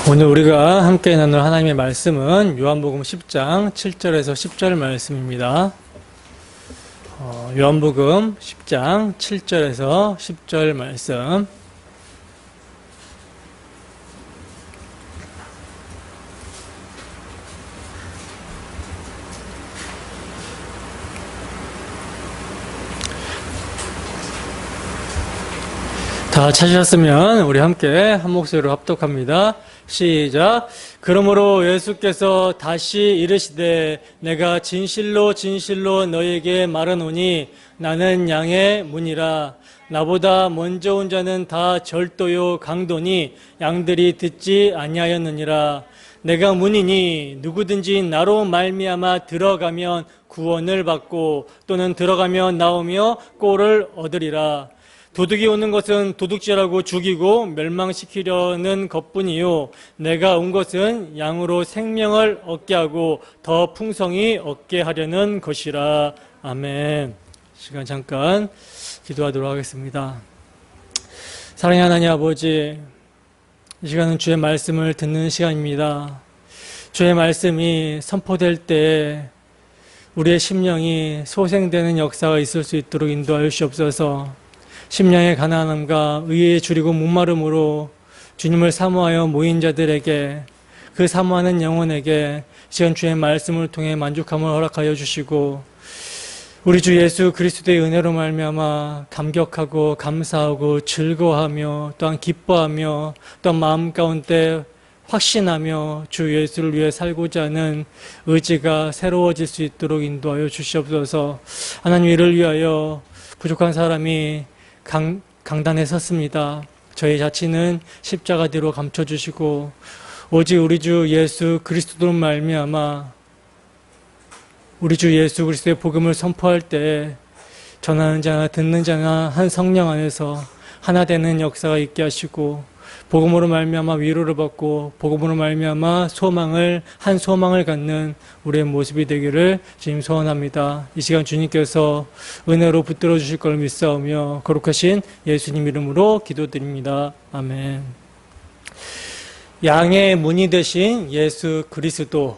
오늘 우리가 함께 나눌 하나님의 말씀은 요한복음 10장 7절에서 10절 말씀입니다. 요한복음 10장 7절에서 10절 말씀. 다 찾으셨으면 우리 함께 한 목소리로 합독합니다. 시작. 그러므로 예수께서 다시 이르시되 내가 진실로 진실로 너희에게 말하노니 나는 양의 문이라. 나보다 먼저 온 자는 다 절도요 강도니 양들이 듣지 아니하였느니라. 내가 문이니 누구든지 나로 말미암아 들어가면 구원을 받고 또는 들어가면 나오며 꼴을 얻으리라. 도둑이 오는 것은 도둑질하고 죽이고 멸망시키려는 것뿐이요 내가 온 것은 양으로 생명을 얻게 하고 더 풍성히 얻게 하려는 것이라. 아멘. 시간 잠깐 기도하도록 하겠습니다. 사랑의 하나님 아버지, 이 시간은 주의 말씀을 듣는 시간입니다. 주의 말씀이 선포될 때 우리의 심령이 소생되는 역사가 있을 수 있도록 인도하여 주시옵소서. 심령의 가난함과 의에 줄이고 목마름으로 주님을 사모하여 모인 자들에게, 그 사모하는 영혼에게 시간 주의 말씀을 통해 만족함을 허락하여 주시고, 우리 주 예수 그리스도의 은혜로 말미암아 감격하고 감사하고 즐거워하며 또한 기뻐하며 또한 마음 가운데 확신하며 주 예수를 위해 살고자 하는 의지가 새로워질 수 있도록 인도하여 주시옵소서. 하나님, 이를 위하여 부족한 사람이 강단에 섰습니다. 저희 자치는 십자가 뒤로 감춰주시고 오직 우리 주 예수 그리스도로 말미암아 우리 주 예수 그리스도의 복음을 선포할 때 전하는 자나 듣는 자나 한 성령 안에서 하나 되는 역사가 있게 하시고, 복음으로 말미암아 위로를 받고 복음으로 말미암아 한 소망을 갖는 우리의 모습이 되기를 주님 소원합니다. 이 시간 주님께서 은혜로 붙들어 주실 걸 믿사오며 거룩하신 예수님 이름으로 기도드립니다. 아멘. 양의 문이 되신 예수 그리스도,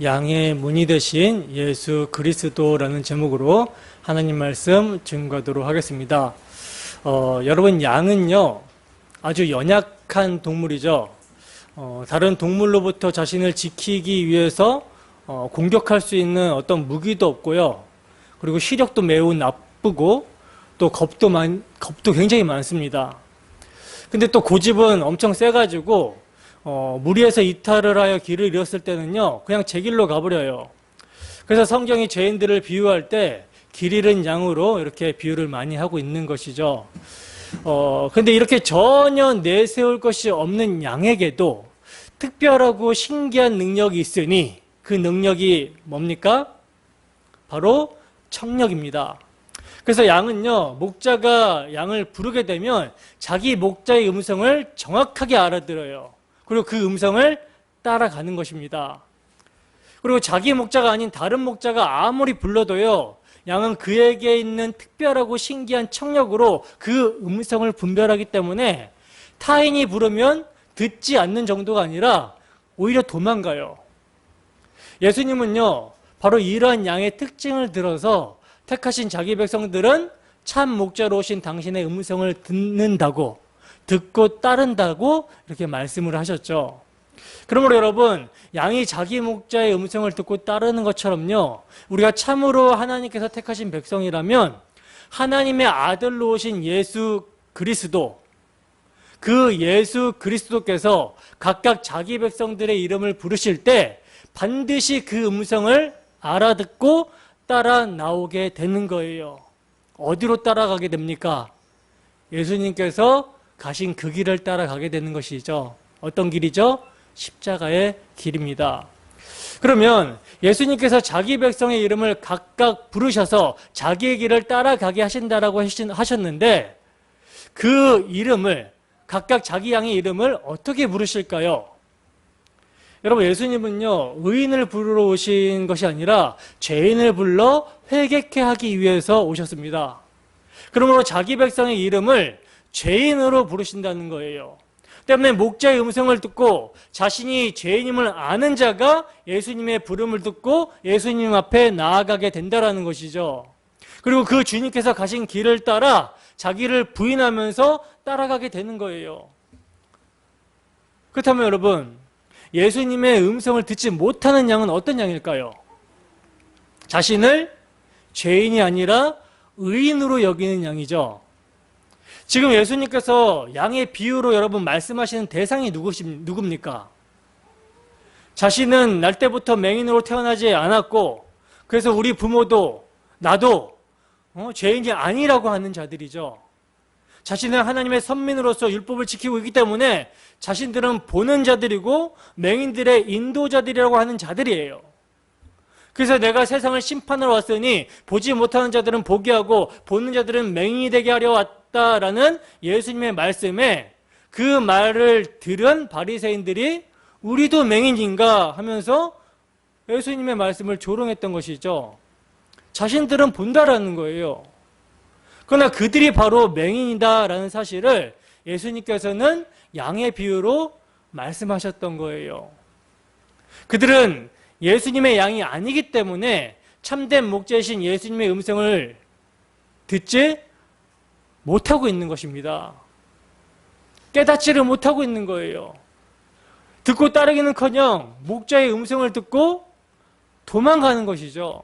양의 문이 되신 예수 그리스도라는 제목으로 하나님 말씀 증거하도록 하겠습니다. 여러분, 양은요 아주 연약한 동물이죠. 다른 동물로부터 자신을 지키기 위해서 공격할 수 있는 어떤 무기도 없고요. 그리고 시력도 매우 나쁘고 또 겁도 굉장히 많습니다. 근데 또 고집은 엄청 세가지고 무리해서 이탈을 하여 길을 잃었을 때는요 그냥 제 길로 가버려요. 그래서 성경이 죄인들을 비유할 때 길 잃은 양으로 이렇게 비유를 많이 하고 있는 것이죠. 근데 이렇게 전혀 내세울 것이 없는 양에게도 특별하고 신기한 능력이 있으니 그 능력이 뭡니까? 바로 청력입니다. 그래서 양은요, 목자가 양을 부르게 되면 자기 목자의 음성을 정확하게 알아들어요. 그리고 그 음성을 따라가는 것입니다. 그리고 자기 목자가 아닌 다른 목자가 아무리 불러도요, 양은 그에게 있는 특별하고 신기한 청력으로 그 음성을 분별하기 때문에 타인이 부르면 듣지 않는 정도가 아니라 오히려 도망가요. 예수님은요, 바로 이러한 양의 특징을 들어서 택하신 자기 백성들은 참 목자로 오신 당신의 음성을 듣는다고, 듣고 따른다고 이렇게 말씀을 하셨죠. 그러므로 여러분, 양이 자기 목자의 음성을 듣고 따르는 것처럼요, 우리가 참으로 하나님께서 택하신 백성이라면 하나님의 아들로 오신 예수 그리스도, 그 예수 그리스도께서 각각 자기 백성들의 이름을 부르실 때 반드시 그 음성을 알아듣고 따라 나오게 되는 거예요. 어디로 따라가게 됩니까? 예수님께서 가신 그 길을 따라가게 되는 것이죠. 어떤 길이죠? 십자가의 길입니다. 그러면 예수님께서 자기 백성의 이름을 각각 부르셔서 자기의 길을 따라가게 하신다라고 하셨는데, 그 이름을, 각각 자기 양의 이름을 어떻게 부르실까요? 여러분, 예수님은요, 의인을 부르러 오신 것이 아니라 죄인을 불러 회개케 하기 위해서 오셨습니다. 그러므로 자기 백성의 이름을 죄인으로 부르신다는 거예요. 때문에 목자의 음성을 듣고 자신이 죄인임을 아는 자가 예수님의 부름을 듣고 예수님 앞에 나아가게 된다라는 것이죠. 그리고 그 주님께서 가신 길을 따라 자기를 부인하면서 따라가게 되는 거예요. 그렇다면 여러분, 예수님의 음성을 듣지 못하는 양은 어떤 양일까요? 자신을 죄인이 아니라 의인으로 여기는 양이죠. 지금 예수님께서 양의 비유로 여러분 말씀하시는 대상이 누굽니까? 자신은 날 때부터 맹인으로 태어나지 않았고 그래서 우리 부모도 나도 죄인이 아니라고 하는 자들이죠. 자신은 하나님의 선민으로서 율법을 지키고 있기 때문에 자신들은 보는 자들이고 맹인들의 인도자들이라고 하는 자들이에요. 그래서 내가 세상을 심판하러 왔으니 보지 못하는 자들은 보게 하고 보는 자들은 맹인이 되게 하려 왔다라는 예수님의 말씀에 그 말을 들은 바리새인들이 우리도 맹인인가 하면서 예수님의 말씀을 조롱했던 것이죠. 자신들은 본다라는 거예요. 그러나 그들이 바로 맹인이다라는 사실을 예수님께서는 양의 비유로 말씀하셨던 거예요. 그들은 예수님의 양이 아니기 때문에 참된 목자이신 예수님의 음성을 듣지 못하고 있는 것입니다. 깨닫지를 못하고 있는 거예요. 듣고 따르기는커녕 목자의 음성을 듣고 도망가는 것이죠.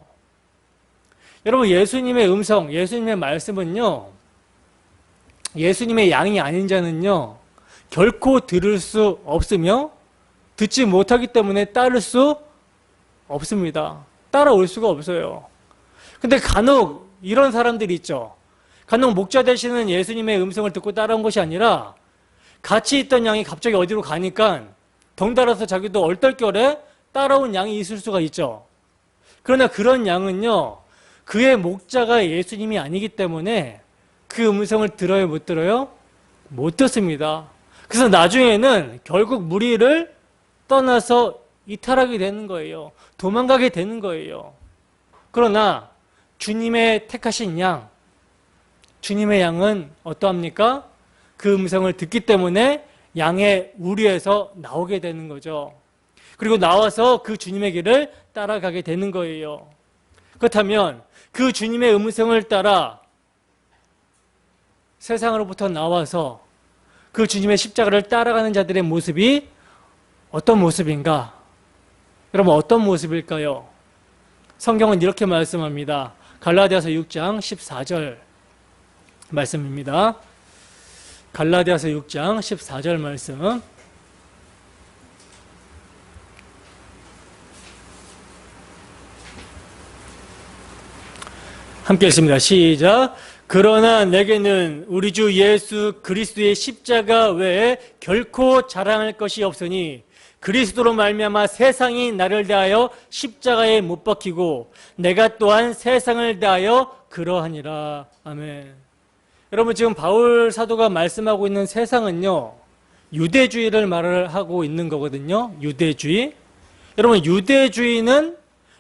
여러분, 예수님의 음성, 예수님의 말씀은요, 예수님의 양이 아닌 자는요, 결코 들을 수 없으며 듣지 못하기 때문에 따를 수 없습니다. 따라올 수가 없어요. 근데 간혹 이런 사람들이 있죠. 간혹 목자 되시는 예수님의 음성을 듣고 따라온 것이 아니라 같이 있던 양이 갑자기 어디로 가니까 덩달아서 자기도 얼떨결에 따라온 양이 있을 수가 있죠. 그러나 그런 양은요, 그의 목자가 예수님이 아니기 때문에 그 음성을 들어요, 못 들어요? 못 듣습니다. 그래서 나중에는 결국 무리를 떠나서 이탈하게 되는 거예요. 도망가게 되는 거예요. 그러나 주님의 택하신 양, 주님의 양은 어떠합니까? 그 음성을 듣기 때문에 양의 우리에서 나오게 되는 거죠. 그리고 나와서 그 주님의 길을 따라가게 되는 거예요. 그렇다면 그 주님의 음성을 따라 세상으로부터 나와서 그 주님의 십자가를 따라가는 자들의 모습이 어떤 모습인가? 여러분, 어떤 모습일까요? 성경은 이렇게 말씀합니다. 갈라디아서 6장 14절 말씀입니다. 갈라디아서 6장 14절 말씀. 함께 읽습니다. 시작. 그러나 내게는 우리 주 예수 그리스도의 십자가 외에 결코 자랑할 것이 없으니 그리스도로 말미암아 세상이 나를 대하여 십자가에 못 박히고 내가 또한 세상을 대하여 그러하니라. 아멘. 여러분, 지금 바울 사도가 말씀하고 있는 세상은요, 유대주의를 말을 하고 있는 거거든요. 유대주의. 여러분, 유대주의는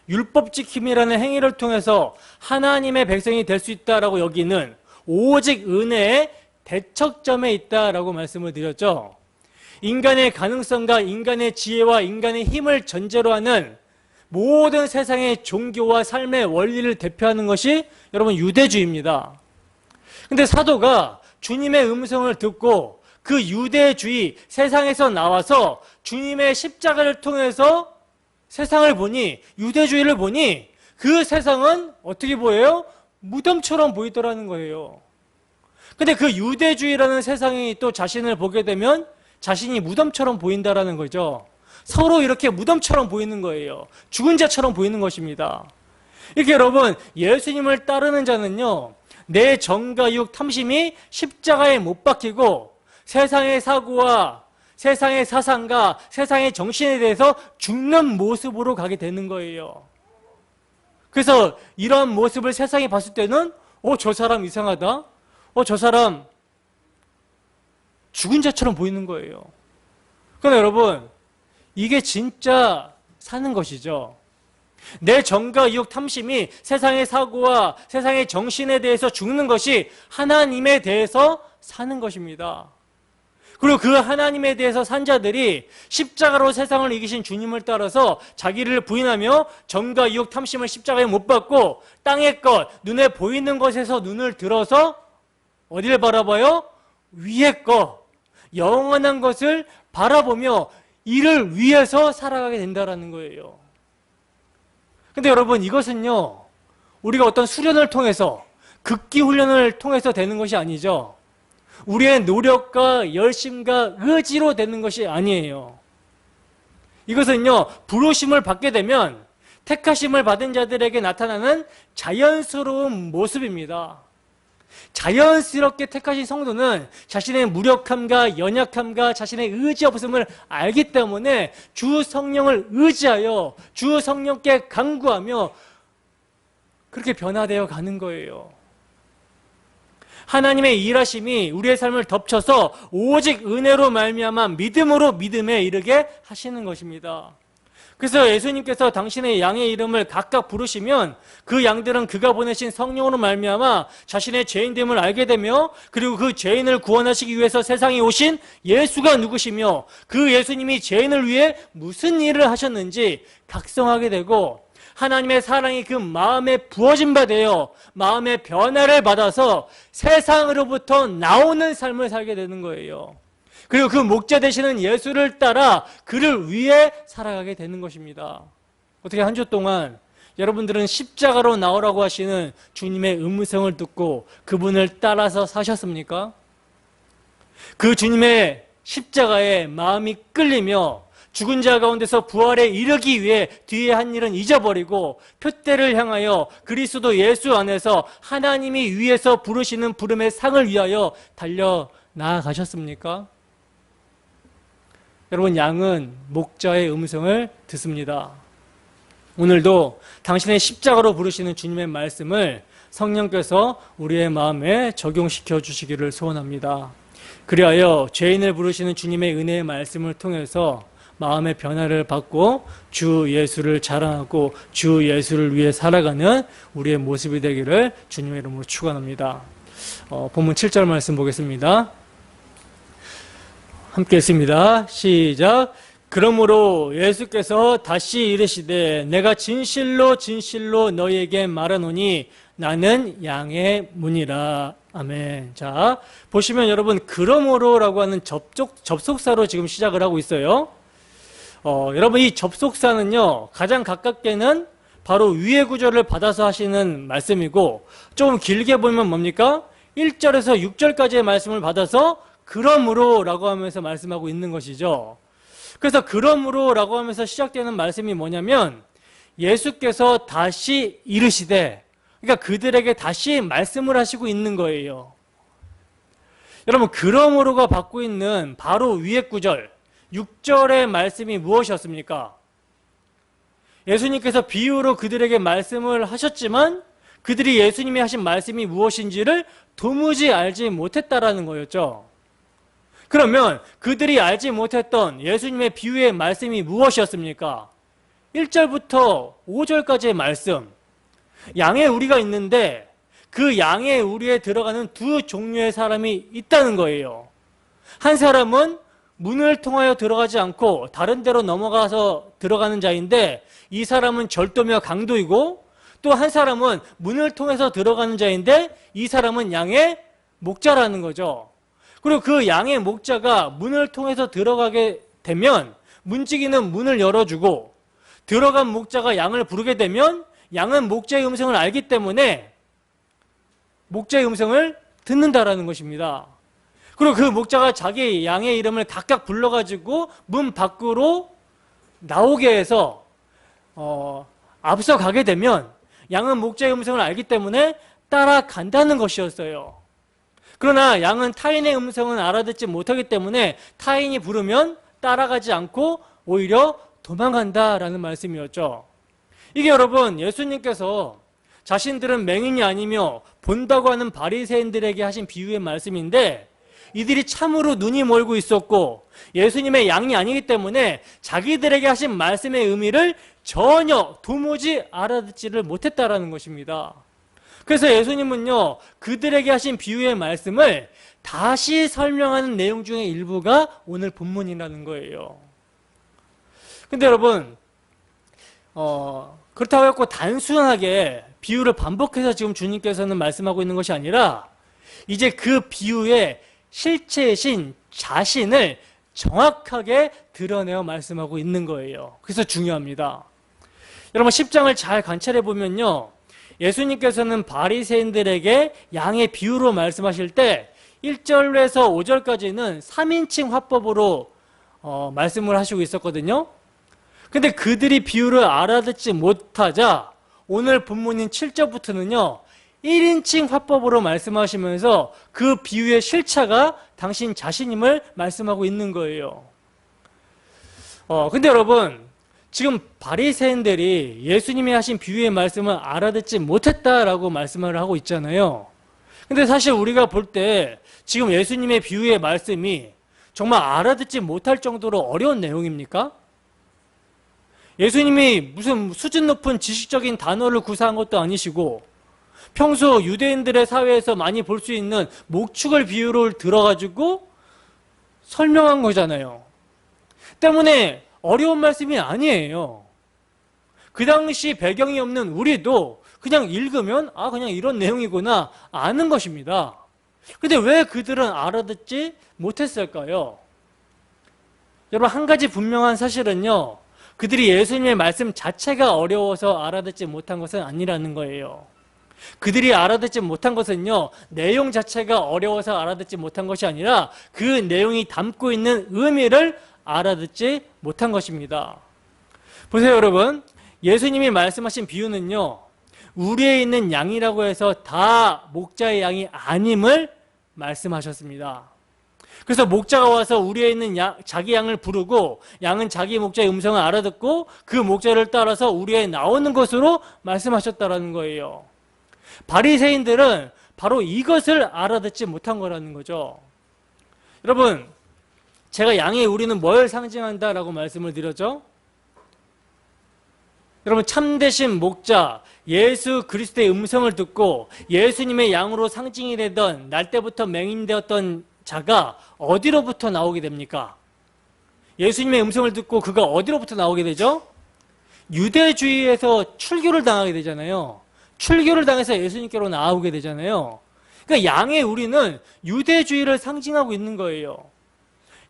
율법 지킴이라는 행위를 통해서 하나님의 백성이 될 수 있다라고 여기는 오직 은혜의 대척점에 있다라고 말씀을 드렸죠. 인간의 가능성과 인간의 지혜와 인간의 힘을 전제로 하는 모든 세상의 종교와 삶의 원리를 대표하는 것이 여러분 유대주의입니다. 근데 사도가 주님의 음성을 듣고 그 유대주의 세상에서 나와서 주님의 십자가를 통해서 세상을 보니, 유대주의를 보니 그 세상은 어떻게 보여요? 무덤처럼 보이더라는 거예요. 근데 그 유대주의라는 세상이 또 자신을 보게 되면 자신이 무덤처럼 보인다라는 거죠. 서로 이렇게 무덤처럼 보이는 거예요. 죽은 자처럼 보이는 것입니다. 이렇게 여러분, 예수님을 따르는 자는요, 내 정과 육 탐심이 십자가에 못 박히고 세상의 사고와 세상의 사상과 세상의 정신에 대해서 죽는 모습으로 가게 되는 거예요. 그래서 이런 모습을 세상이 봤을 때는 저 사람 이상하다. 저 사람 죽은 자처럼 보이는 거예요. 그러나 여러분, 이게 진짜 사는 것이죠. 내 정과 이욕 탐심이 세상의 사고와 세상의 정신에 대해서 죽는 것이 하나님에 대해서 사는 것입니다. 그리고 그 하나님에 대해서 산 자들이 십자가로 세상을 이기신 주님을 따라서 자기를 부인하며 정과 유혹 탐심을 십자가에 못 박고 땅의 것, 눈에 보이는 것에서 눈을 들어서 어디를 바라봐요? 위의 것, 영원한 것을 바라보며 이를 위해서 살아가게 된다는 거예요. 근데 여러분, 이것은요, 우리가 어떤 수련을 통해서, 극기 훈련을 통해서 되는 것이 아니죠. 우리의 노력과 열심과 의지로 되는 것이 아니에요. 이것은요, 부르심을 받게 되면 택하심을 받은 자들에게 나타나는 자연스러운 모습입니다. 자연스럽게 택하신 성도는 자신의 무력함과 연약함과 자신의 의지 없음을 알기 때문에 주 성령을 의지하여 주 성령께 간구하며 그렇게 변화되어 가는 거예요. 하나님의 일하심이 우리의 삶을 덮쳐서 오직 은혜로 말미암아 믿음으로 믿음에 이르게 하시는 것입니다. 그래서 예수님께서 당신의 양의 이름을 각각 부르시면 그 양들은 그가 보내신 성령으로 말미암아 자신의 죄인됨을 알게 되며 그리고 그 죄인을 구원하시기 위해서 세상에 오신 예수가 누구시며 그 예수님이 죄인을 위해 무슨 일을 하셨는지 각성하게 되고 하나님의 사랑이 그 마음에 부어진 바 되어 마음의 변화를 받아서 세상으로부터 나오는 삶을 살게 되는 거예요. 그리고 그 목자 되시는 예수를 따라 그를 위해 살아가게 되는 것입니다. 어떻게 한 주 동안 여러분들은 십자가로 나오라고 하시는 주님의 음성을 듣고 그분을 따라서 사셨습니까? 그 주님의 십자가에 마음이 끌리며 죽은 자 가운데서 부활에 이르기 위해 뒤에 한 일은 잊어버리고 표대를 향하여 그리스도 예수 안에서 하나님이 위에서 부르시는 부름의 상을 위하여 달려 나아가셨습니까? 여러분, 양은 목자의 음성을 듣습니다. 오늘도 당신의 십자가로 부르시는 주님의 말씀을 성령께서 우리의 마음에 적용시켜 주시기를 소원합니다. 그리하여 죄인을 부르시는 주님의 은혜의 말씀을 통해서 마음의 변화를 받고 주 예수를 자랑하고 주 예수를 위해 살아가는 우리의 모습이 되기를 주님의 이름으로 축원합니다. 본문 7절 말씀 보겠습니다. 함께 읽습니다. 시작. 그러므로 예수께서 다시 이르시되 내가 진실로 진실로 너희에게 말하노니 나는 양의 문이라. 아멘. 자, 보시면 여러분, 그러므로라고 하는 접속사로 지금 시작을 하고 있어요. 여러분, 이 접속사는요, 가장 가깝게는 바로 위의 구절을 받아서 하시는 말씀이고, 좀 길게 보면 뭡니까? 1절에서 6절까지의 말씀을 받아서 그러므로 라고 하면서 말씀하고 있는 것이죠. 그래서 그러므로 라고 하면서 시작되는 말씀이 뭐냐면 예수께서 다시 이르시되, 그러니까 그들에게 다시 말씀을 하시고 있는 거예요. 여러분, 그러므로가 받고 있는 바로 위의 구절 6절의 말씀이 무엇이었습니까? 예수님께서 비유로 그들에게 말씀을 하셨지만 그들이 예수님이 하신 말씀이 무엇인지를 도무지 알지 못했다라는 거였죠. 그러면 그들이 알지 못했던 예수님의 비유의 말씀이 무엇이었습니까? 1절부터 5절까지의 말씀. 양의 우리가 있는데 그 양의 우리에 들어가는 두 종류의 사람이 있다는 거예요. 한 사람은 문을 통하여 들어가지 않고 다른 데로 넘어가서 들어가는 자인데 이 사람은 절도며 강도이고, 또 한 사람은 문을 통해서 들어가는 자인데 이 사람은 양의 목자라는 거죠. 그리고 그 양의 목자가 문을 통해서 들어가게 되면 문지기는 문을 열어주고, 들어간 목자가 양을 부르게 되면 양은 목자의 음성을 알기 때문에 목자의 음성을 듣는다라는 것입니다. 그리고 그 목자가 자기 양의 이름을 각각 불러가지고 문 밖으로 나오게 해서 앞서가게 되면 양은 목자의 음성을 알기 때문에 따라간다는 것이었어요. 그러나 양은 타인의 음성은 알아듣지 못하기 때문에 타인이 부르면 따라가지 않고 오히려 도망간다라는 말씀이었죠. 이게 여러분, 예수님께서 자신들은 맹인이 아니며 본다고 하는 바리새인들에게 하신 비유의 말씀인데, 이들이 참으로 눈이 멀고 있었고 예수님의 양이 아니기 때문에 자기들에게 하신 말씀의 의미를 전혀 도무지 알아듣지를 못했다라는 것입니다. 그래서 예수님은요, 그들에게 하신 비유의 말씀을 다시 설명하는 내용 중에 일부가 오늘 본문이라는 거예요. 근데 여러분, 그렇다고 해서 단순하게 비유를 반복해서 지금 주님께서는 말씀하고 있는 것이 아니라 이제 그 비유의 실체이신 자신을 정확하게 드러내어 말씀하고 있는 거예요. 그래서 중요합니다. 여러분 10장을 잘 관찰해 보면요, 예수님께서는 바리새인들에게 양의 비유로 말씀하실 때 1절에서 5절까지는 3인칭 화법으로 말씀을 하시고 있었거든요. 근데 그들이 비유를 알아듣지 못하자 오늘 본문인 7절부터는요 1인칭 화법으로 말씀하시면서 그 비유의 실체가 당신 자신임을 말씀하고 있는 거예요. 근데 여러분, 지금 바리새인들이 예수님이 하신 비유의 말씀을 알아듣지 못했다라고 말씀을 하고 있잖아요. 근데 사실 우리가 볼 때 지금 예수님의 비유의 말씀이 정말 알아듣지 못할 정도로 어려운 내용입니까? 예수님이 무슨 수준 높은 지식적인 단어를 구사한 것도 아니시고 평소 유대인들의 사회에서 많이 볼 수 있는 목축을 비유를 들어가지고 설명한 거잖아요. 때문에 어려운 말씀이 아니에요. 그 당시 배경이 없는 우리도 그냥 읽으면 그냥 이런 내용이구나 아는 것입니다. 그런데 왜 그들은 알아듣지 못했을까요? 여러분, 한 가지 분명한 사실은요, 그들이 예수님의 말씀 자체가 어려워서 알아듣지 못한 것은 아니라는 거예요. 그들이 알아듣지 못한 것은요, 내용 자체가 어려워서 알아듣지 못한 것이 아니라 그 내용이 담고 있는 의미를 알아듣지 못한 것입니다. 보세요, 여러분. 예수님이 말씀하신 비유는요, 우리에 있는 양이라고 해서 다 목자의 양이 아님을 말씀하셨습니다. 그래서 목자가 와서 우리에 있는 자기 양을 부르고 양은 자기 목자의 음성을 알아듣고 그 목자를 따라서 우리에 나오는 것으로 말씀하셨다라는 거예요. 바리새인들은 바로 이것을 알아듣지 못한 거라는 거죠. 여러분, 제가 양의 우리는 뭘 상징한다라고 말씀을 드렸죠? 여러분, 참되신 목자 예수 그리스도의 음성을 듣고 예수님의 양으로 상징이 되던 날 때부터 맹인되었던 자가 어디로부터 나오게 됩니까? 예수님의 음성을 듣고 그가 어디로부터 나오게 되죠? 유대주의에서 출교를 당하게 되잖아요. 출교를 당해서 예수님께로 나오게 되잖아요. 그러니까 양의 우리는 유대주의를 상징하고 있는 거예요.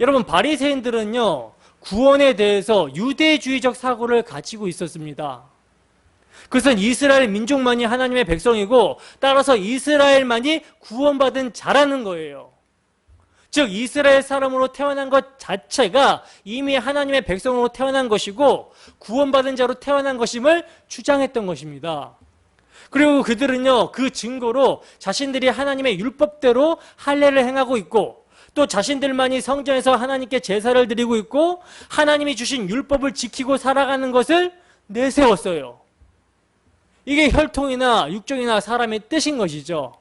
여러분, 바리새인들은요, 구원에 대해서 유대주의적 사고를 가지고 있었습니다. 그것은 이스라엘 민족만이 하나님의 백성이고 따라서 이스라엘만이 구원받은 자라는 거예요. 즉 이스라엘 사람으로 태어난 것 자체가 이미 하나님의 백성으로 태어난 것이고 구원받은 자로 태어난 것임을 주장했던 것입니다. 그리고 그들은요, 그 증거로 자신들이 하나님의 율법대로 할례를 행하고 있고 또 자신들만이 성전에서 하나님께 제사를 드리고 있고 하나님이 주신 율법을 지키고 살아가는 것을 내세웠어요. 이게 혈통이나 육종이나 사람의 뜻인 것이죠.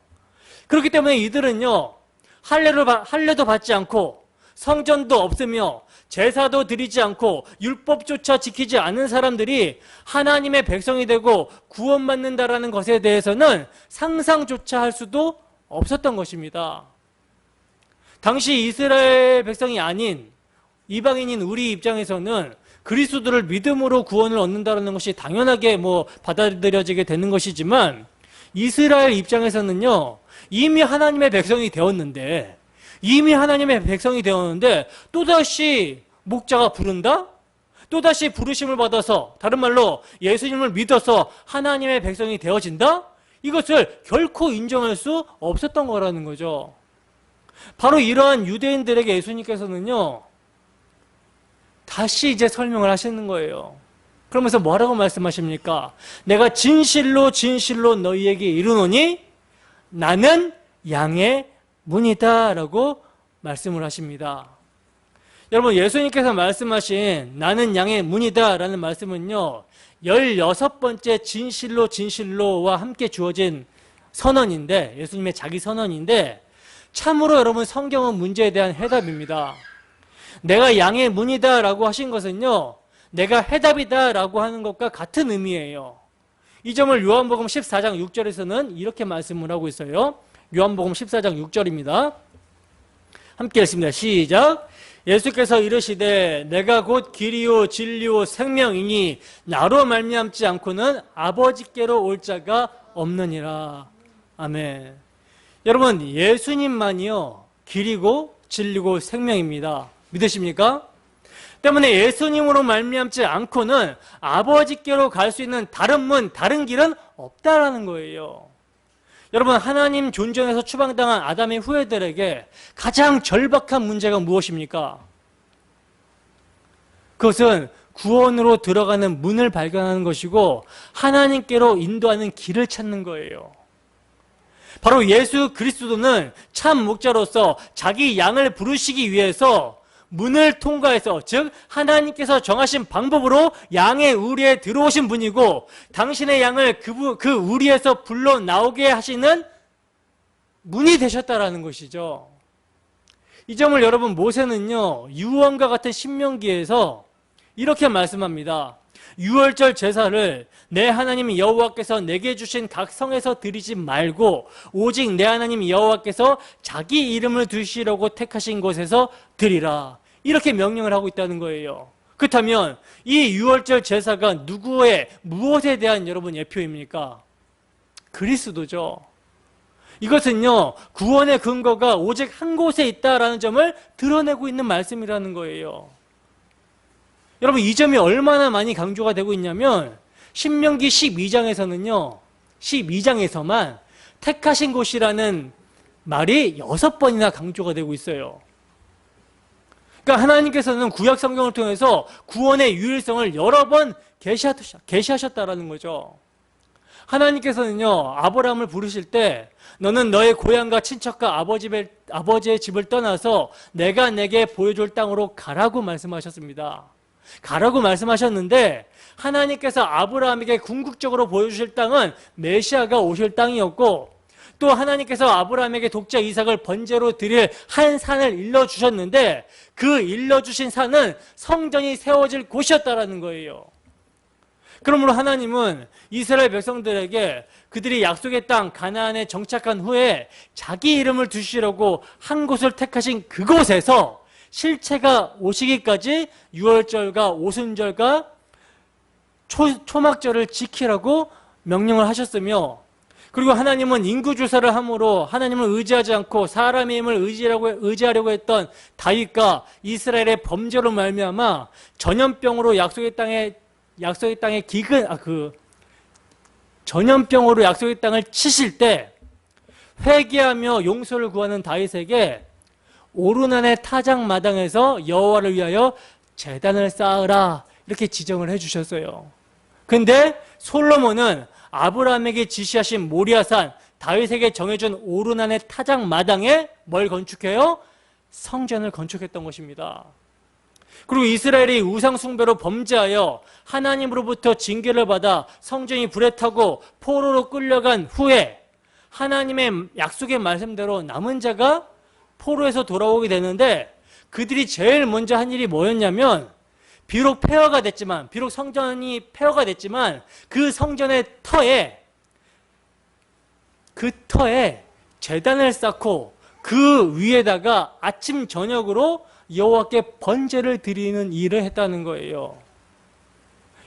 그렇기 때문에 이들은요, 할례도 받지 않고 성전도 없으며 제사도 드리지 않고 율법조차 지키지 않은 사람들이 하나님의 백성이 되고 구원받는다라는 것에 대해서는 상상조차 할 수도 없었던 것입니다. 당시 이스라엘 백성이 아닌 이방인인 우리 입장에서는 그리스도를 믿음으로 구원을 얻는다는 것이 당연하게 받아들여지게 되는 것이지만 이스라엘 입장에서는요, 이미 하나님의 백성이 되었는데 또다시 목자가 부른다? 또다시 부르심을 받아서, 다른 말로 예수님을 믿어서 하나님의 백성이 되어진다? 이것을 결코 인정할 수 없었던 거라는 거죠. 바로 이러한 유대인들에게 예수님께서는요, 다시 이제 설명을 하시는 거예요. 그러면서 뭐라고 말씀하십니까? 내가 진실로 진실로 너희에게 이르노니 나는 양의 문이다 라고 말씀을 하십니다. 여러분, 예수님께서 말씀하신 나는 양의 문이다 라는 말씀은요, 16번째 진실로 진실로와 함께 주어진 선언인데, 예수님의 자기 선언인데, 참으로 여러분 성경은 문제에 대한 해답입니다. 내가 양의 문이다 라고 하신 것은요, 내가 해답이다 라고 하는 것과 같은 의미예요. 이 점을 요한복음 14장 6절에서는 이렇게 말씀을 하고 있어요. 요한복음 14장 6절입니다. 함께 읽습니다. 시작. 예수께서 이르시되 내가 곧 길이요 진리요 생명이니 나로 말미암지 않고는 아버지께로 올 자가 없느니라. 아멘. 여러분, 예수님만이요 길이고 진리고 생명입니다. 믿으십니까? 때문에 예수님으로 말미암지 않고는 아버지께로 갈 수 있는 다른 문, 다른 길은 없다라는 거예요. 여러분, 하나님 존전에서 추방당한 아담의 후예들에게 가장 절박한 문제가 무엇입니까? 그것은 구원으로 들어가는 문을 발견하는 것이고 하나님께로 인도하는 길을 찾는 거예요. 바로 예수 그리스도는 참 목자로서 자기 양을 부르시기 위해서 문을 통과해서, 즉 하나님께서 정하신 방법으로 양의 우리에 들어오신 분이고 당신의 양을 그 우리에서 불러 나오게 하시는 문이 되셨다라는 것이죠. 이 점을 여러분, 모세는요 유언과 같은 신명기에서 이렇게 말씀합니다. 유월절 제사를 내 하나님 여호와께서 내게 주신 각 성에서 드리지 말고 오직 내 하나님 여호와께서 자기 이름을 두시려고 택하신 곳에서 드리라. 이렇게 명령을 하고 있다는 거예요. 그렇다면 이 유월절 제사가 누구의, 무엇에 대한 여러분 예표입니까? 그리스도죠. 이것은요 구원의 근거가 오직 한 곳에 있다라는 점을 드러내고 있는 말씀이라는 거예요. 여러분, 이 점이 얼마나 많이 강조가 되고 있냐면 신명기 12장에서는요 12장에서만 택하신 곳이라는 말이 6번이나 강조가 되고 있어요. 그러니까 하나님께서는 구약 성경을 통해서 구원의 유일성을 여러 번 계시하셨다라는 거죠. 하나님께서는요 아브라함을 부르실 때 너는 너의 고향과 친척과 아버지의 집을 떠나서 내가 내게 보여줄 땅으로 가라고 말씀하셨습니다. 가라고 말씀하셨는데 하나님께서 아브라함에게 궁극적으로 보여주실 땅은 메시아가 오실 땅이었고 또 하나님께서 아브라함에게 독자 이삭을 번제로 드릴 한 산을 일러주셨는데 그 일러주신 산은 성전이 세워질 곳이었다라는 거예요. 그러므로 하나님은 이스라엘 백성들에게 그들이 약속의 땅 가나안에 정착한 후에 자기 이름을 두시려고 한 곳을 택하신 그곳에서 실체가 오시기까지 유월절과 오순절과 초막절을 지키라고 명령을 하셨으며, 그리고 하나님은 인구조사를 함으로 하나님을 의지하지 않고 사람의 힘을 의지하려고 했던 다윗과 이스라엘의 범죄로 말미암아 전염병으로 약속의 땅에 전염병으로 약속의 땅을 치실 때 회개하며 용서를 구하는 다윗에게 오르난의 타작마당에서 여호와를 위하여 제단을 쌓으라 이렇게 지정을 해주셨어요. 근데 솔로몬은 아브라함에게 지시하신 모리아산, 다윗에게 정해준 오르난의 타작마당에 뭘 건축해요? 성전을 건축했던 것입니다. 그리고 이스라엘이 우상숭배로 범죄하여 하나님으로부터 징계를 받아 성전이 불에 타고 포로로 끌려간 후에 하나님의 약속의 말씀대로 남은 자가 포로에서 돌아오게 되는데 그들이 제일 먼저 한 일이 뭐였냐면 비록 성전이 폐허가 됐지만 그 성전의 터에 제단을 쌓고 그 위에다가 아침 저녁으로 여호와께 번제를 드리는 일을 했다는 거예요.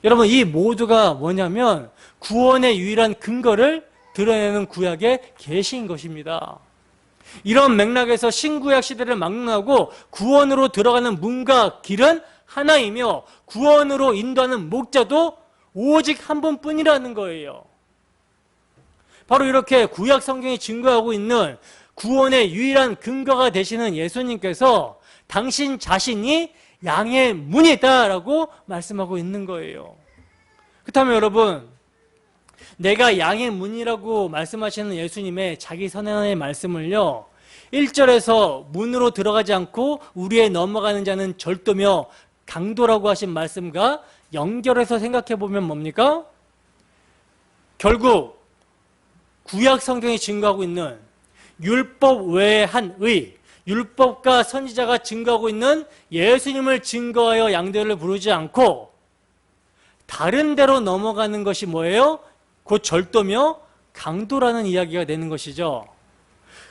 여러분, 이 모두가 뭐냐면 구원의 유일한 근거를 드러내는 구약의 계시인 것입니다. 이런 맥락에서 신구약 시대를 막론하고 구원으로 들어가는 문과 길은 하나이며 구원으로 인도하는 목자도 오직 한 분뿐이라는 거예요. 바로 이렇게 구약 성경이 증거하고 있는 구원의 유일한 근거가 되시는 예수님께서 당신 자신이 양의 문이다라고 말씀하고 있는 거예요. 그렇다면 여러분, 내가 양의 문이라고 말씀하시는 예수님의 자기 선언의 말씀을요 1절에서 문으로 들어가지 않고 우리에 넘어가는 자는 절도며 강도라고 하신 말씀과 연결해서 생각해 보면 뭡니까? 결국 구약 성경이 증거하고 있는 율법 외의 한 의, 율법과 선지자가 증거하고 있는 예수님을 증거하여 양들을 부르지 않고 다른 데로 넘어가는 것이 뭐예요? 곧 절도며 강도라는 이야기가 되는 것이죠.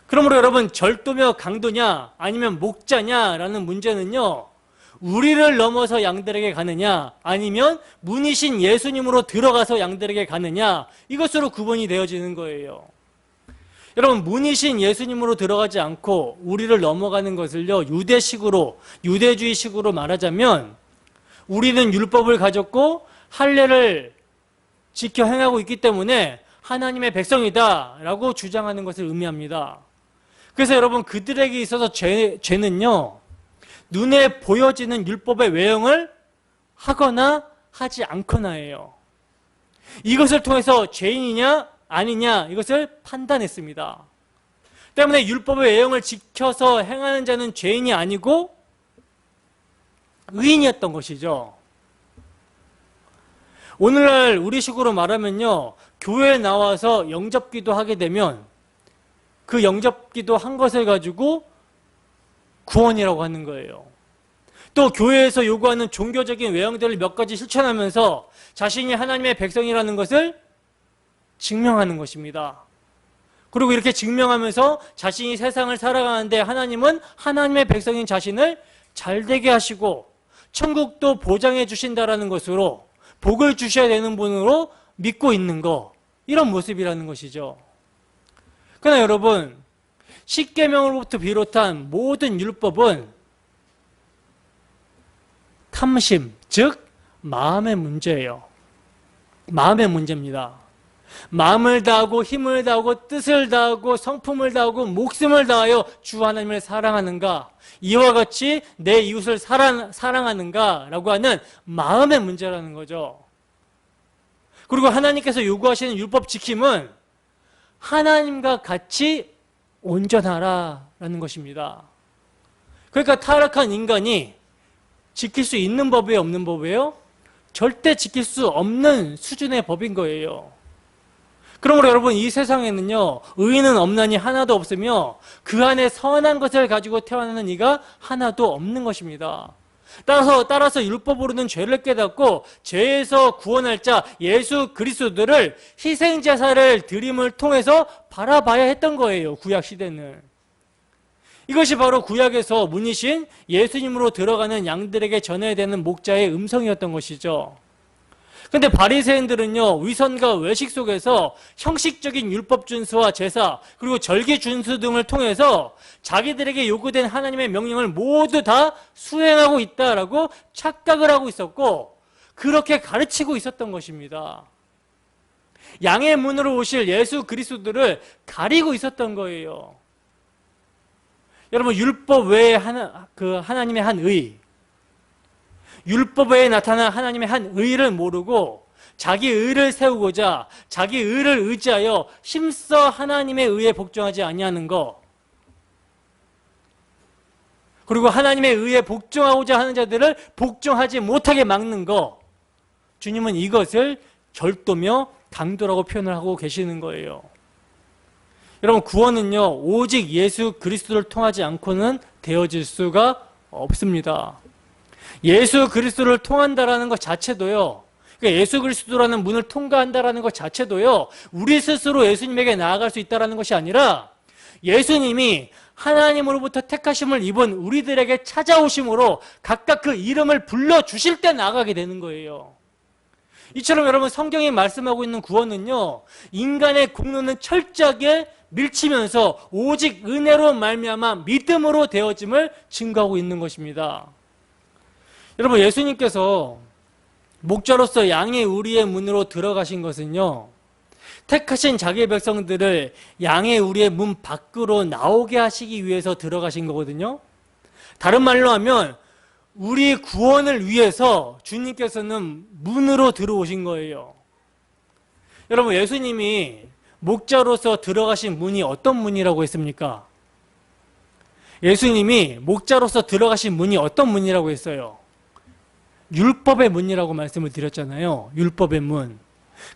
그러므로 여러분, 절도며 강도냐 아니면 목자냐라는 문제는요, 우리를 넘어서 양들에게 가느냐 아니면 문이신 예수님으로 들어가서 양들에게 가느냐, 이것으로 구분이 되어지는 거예요. 여러분, 문이신 예수님으로 들어가지 않고 우리를 넘어가는 것을요, 유대주의식으로 말하자면, 우리는 율법을 가졌고 할례를 지켜 행하고 있기 때문에 하나님의 백성이다 라고 주장하는 것을 의미합니다. 그래서 여러분, 그들에게 있어서 죄는요, 눈에 보여지는 율법의 외형을 하거나 하지 않거나예요. 이것을 통해서 죄인이냐 아니냐, 이것을 판단했습니다. 때문에 율법의 외형을 지켜서 행하는 자는 죄인이 아니고 의인이었던 것이죠. 오늘날 우리식으로 말하면요, 교회에 나와서 영접기도 하게 되면 그 영접기도 한 것을 가지고 구원이라고 하는 거예요. 또 교회에서 요구하는 종교적인 외형들을 몇 가지 실천하면서 자신이 하나님의 백성이라는 것을 증명하는 것입니다. 그리고 이렇게 증명하면서 자신이 세상을 살아가는데 하나님은 하나님의 백성인 자신을 잘되게 하시고 천국도 보장해 주신다라는 것으로 복을 주셔야 되는 분으로 믿고 있는 것, 이런 모습이라는 것이죠. 그러나 여러분, 십계명으로부터 비롯한 모든 율법은 탐심, 즉 마음의 문제예요. 마음의 문제입니다. 마음을 다하고 힘을 다하고 뜻을 다하고 성품을 다하고 목숨을 다하여 주 하나님을 사랑하는가, 이와 같이 내 이웃을 사랑하는가 라고 하는 마음의 문제라는 거죠. 그리고 하나님께서 요구하시는 율법 지킴은 하나님과 같이 온전하라 라는 것입니다. 그러니까 타락한 인간이 지킬 수 있는 법이에요, 없는 법이에요? 절대 지킬 수 없는 수준의 법인 거예요. 그러므로 여러분, 이 세상에는요, 의인은 없나니 하나도 없으며 그 안에 선한 것을 가지고 태어나는 이가 하나도 없는 것입니다. 따라서 율법으로는 죄를 깨닫고 죄에서 구원할 자 예수 그리스도를 희생제사를 드림을 통해서 바라봐야 했던 거예요, 구약시대는. 이것이 바로 구약에서 문이신 예수님으로 들어가는 양들에게 전해야 되는 목자의 음성이었던 것이죠. 그런데 바리새인들은요, 위선과 외식 속에서 형식적인 율법 준수와 제사, 그리고 절기 준수 등을 통해서 자기들에게 요구된 하나님의 명령을 모두 다 수행하고 있다라고 착각을 하고 있었고, 그렇게 가르치고 있었던 것입니다. 양의 문으로 오실 예수 그리스도를 가리고 있었던 거예요. 여러분, 율법 외에 하나님의 한 의, 율법 외에 나타난 하나님의 한 의를 모르고 자기 의를 세우고자 자기 의를 의지하여 힘써 하나님의 의에 복종하지 아니하는 것, 그리고 하나님의 의에 복종하고자 하는 자들을 복종하지 못하게 막는 것, 주님은 이것을 절도며 강도라고 표현을 하고 계시는 거예요. 여러분, 구원은요, 오직 예수 그리스도를 통하지 않고는 되어질 수가 없습니다. 예수 그리스도를 통한다라는 것 자체도요, 그러니까 예수 그리스도라는 문을 통과한다라는 것 자체도요, 우리 스스로 예수님에게 나아갈 수 있다라는 것이 아니라 예수님이 하나님으로부터 택하심을 입은 우리들에게 찾아오심으로 각각 그 이름을 불러주실 때 나아가게 되는 거예요. 이처럼 여러분, 성경이 말씀하고 있는 구원은요, 인간의 공로는 철저하게 밀치면서 오직 은혜로 말미암아 믿음으로 되어짐을 증거하고 있는 것입니다. 여러분, 예수님께서 목자로서 양의 우리의 문으로 들어가신 것은요, 택하신 자기의 백성들을 양의 우리의 문 밖으로 나오게 하시기 위해서 들어가신 거거든요. 다른 말로 하면 우리 구원을 위해서 주님께서는 문으로 들어오신 거예요. 여러분, 예수님이 목자로서 들어가신 문이 어떤 문이라고 했습니까? 예수님이 목자로서 들어가신 문이 어떤 문이라고 했어요? 율법의 문이라고 말씀을 드렸잖아요. 율법의 문.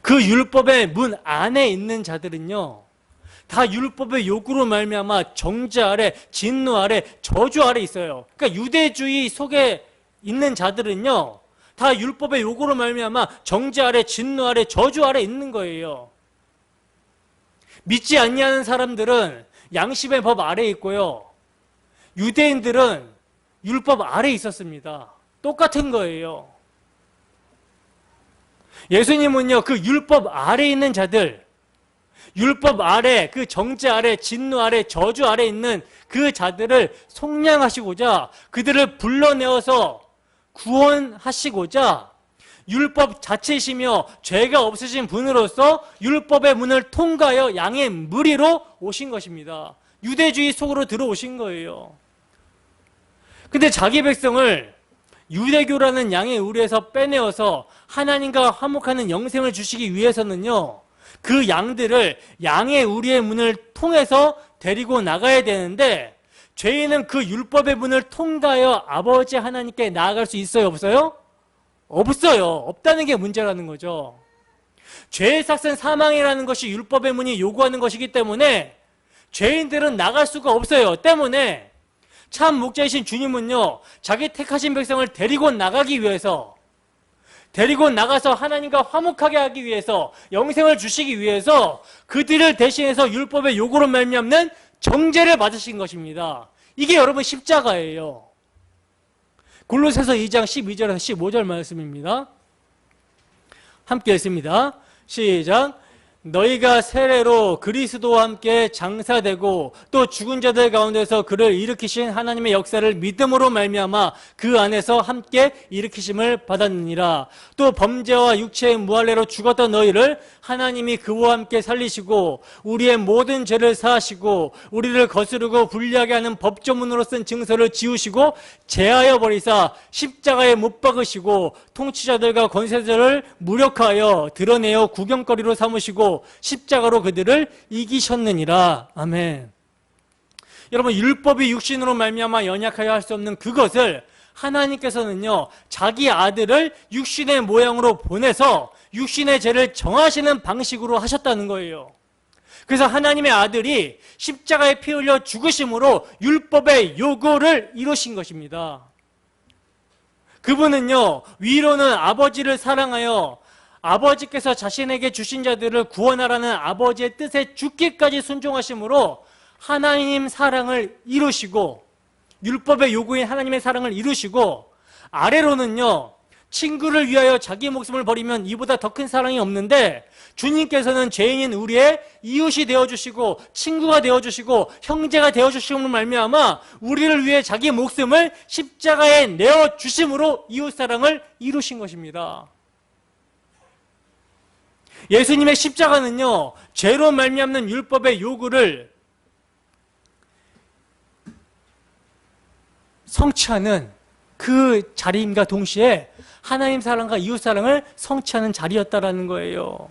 그 율법의 문 안에 있는 자들은요, 다 율법의 요구로 말미암아 정죄 아래, 진노 아래, 저주 아래 있어요. 그러니까 유대주의 속에 있는 자들은요, 다 율법의 요구로 말미암아 정죄 아래, 진노 아래, 저주 아래 있는 거예요. 믿지 아니하는 사람들은 양심의 법 아래에 있고요. 유대인들은 율법 아래에 있었습니다. 똑같은 거예요. 예수님은요, 그 율법 아래에 있는 자들, 율법 아래, 그 정죄 아래, 진노 아래, 저주 아래 있는 그 자들을 속량하시고자, 그들을 불러내어서 구원하시고자 율법 자체이시며 죄가 없으신 분으로서 율법의 문을 통과하여 양의 무리로 오신 것입니다. 유대주의 속으로 들어오신 거예요. 근데 자기 백성을 유대교라는 양의 우리에서 빼내어서 하나님과 화목하는 영생을 주시기 위해서는요, 그 양들을 양의 우리의 문을 통해서 데리고 나가야 되는데, 죄인은 그 율법의 문을 통과하여 아버지 하나님께 나아갈 수 있어요, 없어요? 없어요. 없다는 게 문제라는 거죠. 죄의 삭은 사망이라는 것이 율법의 문이 요구하는 것이기 때문에 죄인들은 나갈 수가 없어요. 때문에 참 목자이신 주님은요, 자기 택하신 백성을 데리고 나가기 위해서, 데리고 나가서 하나님과 화목하게 하기 위해서, 영생을 주시기 위해서 그들을 대신해서 율법의 요구로 말미암는 정죄를 받으신 것입니다. 이게 여러분 십자가예요. 골로새서 2장 12절에서 15절 말씀입니다. 함께 읽습니다. 시작. 너희가 세례로 그리스도와 함께 장사되고 또 죽은 자들 가운데서 그를 일으키신 하나님의 역사를 믿음으로 말미암아 그 안에서 함께 일으키심을 받았느니라. 또 범죄와 육체의 무할례로 죽었던 너희를 하나님이 그와 함께 살리시고 우리의 모든 죄를 사하시고 우리를 거스르고 불리하게 하는 법조문으로 쓴 증서를 지우시고 제하여 버리사 십자가에 못 박으시고 통치자들과 권세자를 무력하여 드러내어 구경거리로 삼으시고 십자가로 그들을 이기셨느니라. 아멘. 여러분, 율법이 육신으로 말미암아 연약하여 할 수 없는 그것을 하나님께서는요, 자기 아들을 육신의 모양으로 보내서 육신의 죄를 정하시는 방식으로 하셨다는 거예요. 그래서 하나님의 아들이 십자가에 피 흘려 죽으심으로 율법의 요구를 이루신 것입니다. 그분은요, 위로는 아버지를 사랑하여 아버지께서 자신에게 주신 자들을 구원하라는 아버지의 뜻에 죽기까지 순종하심으로 하나님 사랑을 이루시고, 율법의 요구인 하나님의 사랑을 이루시고, 아래로는요, 친구를 위하여 자기 목숨을 버리면 이보다 더 큰 사랑이 없는데, 주님께서는 죄인인 우리의 이웃이 되어주시고 친구가 되어주시고 형제가 되어주심으로 말미암아 우리를 위해 자기 목숨을 십자가에 내어주심으로 이웃사랑을 이루신 것입니다. 예수님의 십자가는요, 죄로 말미암는 율법의 요구를 성취하는 그 자리임과 동시에 하나님 사랑과 이웃 사랑을 성취하는 자리였다라는 거예요.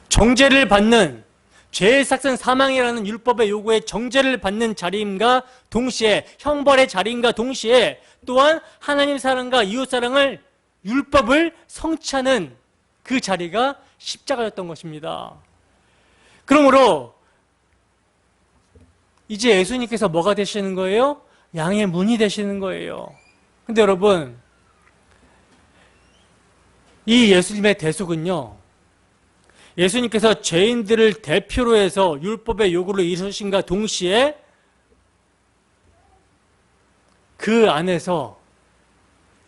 정죄를 받는, 죄의 삭은 사망이라는 율법의 요구에 정죄를 받는 자리임과 동시에, 형벌의 자리임과 동시에 또한 하나님 사랑과 이웃 사랑을, 율법을 성취하는 그 자리가 십자가였던 것입니다. 그러므로 이제 예수님께서 뭐가 되시는 거예요? 양의 문이 되시는 거예요. 근데 여러분, 이 예수님의 대속은요, 예수님께서 죄인들을 대표로 해서 율법의 요구를 이루신과 동시에 그 안에서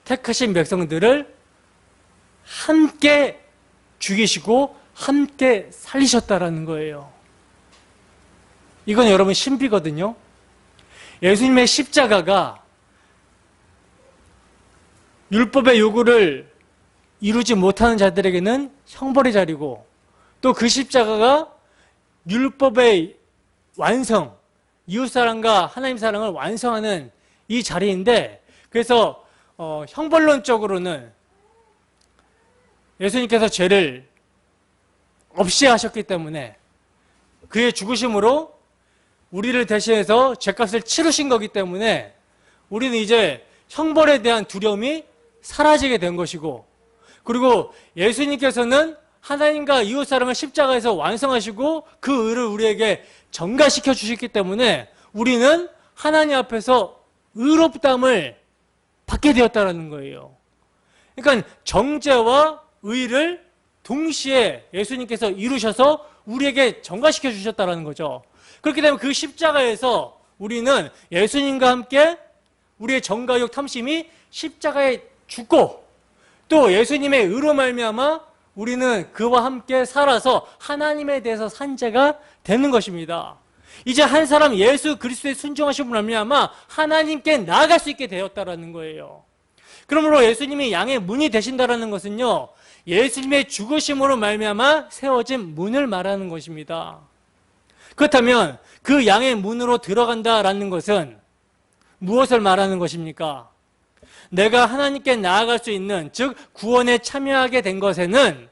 택하신 백성들을 함께 죽이시고 함께 살리셨다라는 거예요. 이건 여러분 신비거든요. 예수님의 십자가가 율법의 요구를 이루지 못하는 자들에게는 형벌의 자리고, 또 그 십자가가 율법의 완성, 이웃사랑과 하나님 사랑을 완성하는 이 자리인데, 그래서 형벌론적으로는 예수님께서 죄를 없이 하셨기 때문에 그의 죽으심으로 우리를 대신해서 죄값을 치르신 거기 때문에 우리는 이제 형벌에 대한 두려움이 사라지게 된 것이고, 그리고 예수님께서는 하나님과 이웃사랑을 십자가에서 완성하시고 그 의를 우리에게 전가시켜 주셨기 때문에 우리는 하나님 앞에서 의롭다함을 받게 되었다는 거예요. 그러니까 정죄와 의를 동시에 예수님께서 이루셔서 우리에게 전가시켜 주셨다는 거죠. 그렇게 되면 그 십자가에서 우리는 예수님과 함께 우리의 정가욕 탐심이 십자가에 죽고 또 예수님의 의로 말미암아 우리는 그와 함께 살아서 하나님에 대해서 산 자가 되는 것입니다. 이제 한 사람 예수 그리스도의 순종하심으로 말미암아 하나님께 나아갈 수 있게 되었다라는 거예요. 그러므로 예수님이 양의 문이 되신다라는 것은요, 예수님의 죽으심으로 말미암아 세워진 문을 말하는 것입니다. 그렇다면 그 양의 문으로 들어간다라는 것은 무엇을 말하는 것입니까? 내가 하나님께 나아갈 수 있는, 즉 구원에 참여하게 된 것에는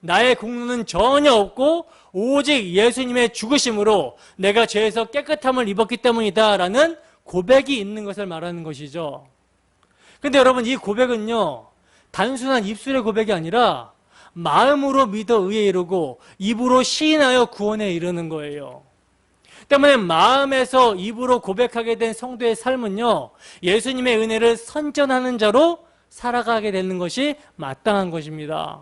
나의 공로는 전혀 없고 오직 예수님의 죽으심으로 내가 죄에서 깨끗함을 입었기 때문이다라는 고백이 있는 것을 말하는 것이죠. 그런데 여러분, 이 고백은요, 단순한 입술의 고백이 아니라 마음으로 믿어 의에 이르고 입으로 시인하여 구원에 이르는 거예요. 때문에 마음에서 입으로 고백하게 된 성도의 삶은요, 예수님의 은혜를 선전하는 자로 살아가게 되는 것이 마땅한 것입니다.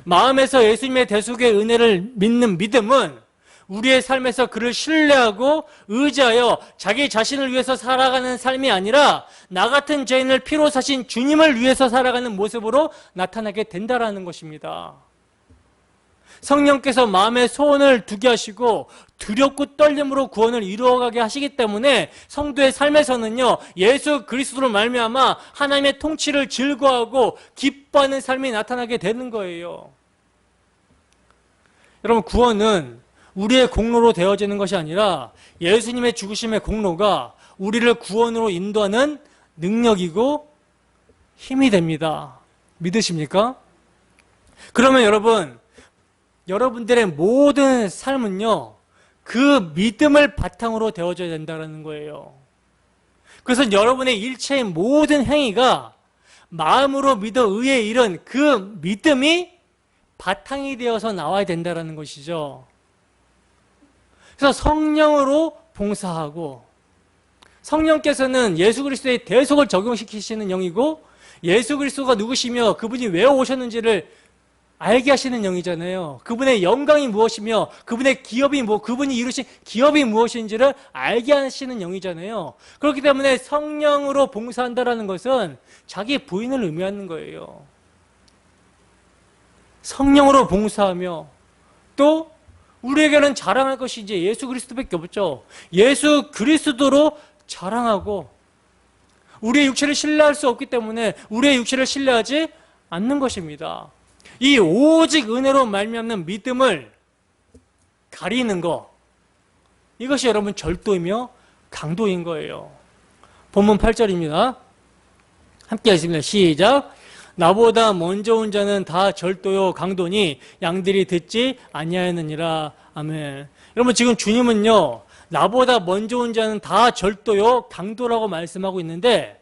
마음에서 예수님의 대속의 은혜를 믿는 믿음은 우리의 삶에서 그를 신뢰하고 의지하여 자기 자신을 위해서 살아가는 삶이 아니라 나 같은 죄인을 피로 사신 주님을 위해서 살아가는 모습으로 나타나게 된다라는 것입니다. 성령께서 마음에 소원을 두게 하시고 두렵고 떨림으로 구원을 이루어가게 하시기 때문에 성도의 삶에서는요, 예수 그리스도로 말미암아 하나님의 통치를 즐거워하고 기뻐하는 삶이 나타나게 되는 거예요. 여러분, 구원은 우리의 공로로 되어지는 것이 아니라 예수님의 죽으심의 공로가 우리를 구원으로 인도하는 능력이고 힘이 됩니다. 믿으십니까? 그러면 여러분들의 모든 삶은요, 그 믿음을 바탕으로 되어져야 된다는 거예요. 그래서 여러분의 일체의 모든 행위가 마음으로 믿어 의에 이른 그 믿음이 바탕이 되어서 나와야 된다는 것이죠. 그래서 성령으로 봉사하고, 성령께서는 예수 그리스도의 대속을 적용시키시는 영이고 예수 그리스도가 누구시며 그분이 왜 오셨는지를 알게 하시는 영이잖아요. 그분의 영광이 무엇이며 그분의 기업이 그분이 이루신 기업이 무엇인지를 알게 하시는 영이잖아요. 그렇기 때문에 성령으로 봉사한다는 것은 자기 부인을 의미하는 거예요. 성령으로 봉사하며 또 우리에게는 자랑할 것이 이제 예수 그리스도밖에 없죠. 예수 그리스도로 자랑하고, 우리의 육체를 신뢰할 수 없기 때문에 우리의 육체를 신뢰하지 않는 것입니다. 이 오직 은혜로 말미암는 믿음을 가리는 것, 이것이 여러분 절도이며 강도인 거예요. 본문 8절입니다. 함께 하겠습니다. 시작. 나보다 먼저 온 자는 다 절도요 강도니 양들이 듣지 아니하였느니라. 아멘. 여러분, 지금 주님은요, 나보다 먼저 온 자는 다 절도요 강도라고 말씀하고 있는데,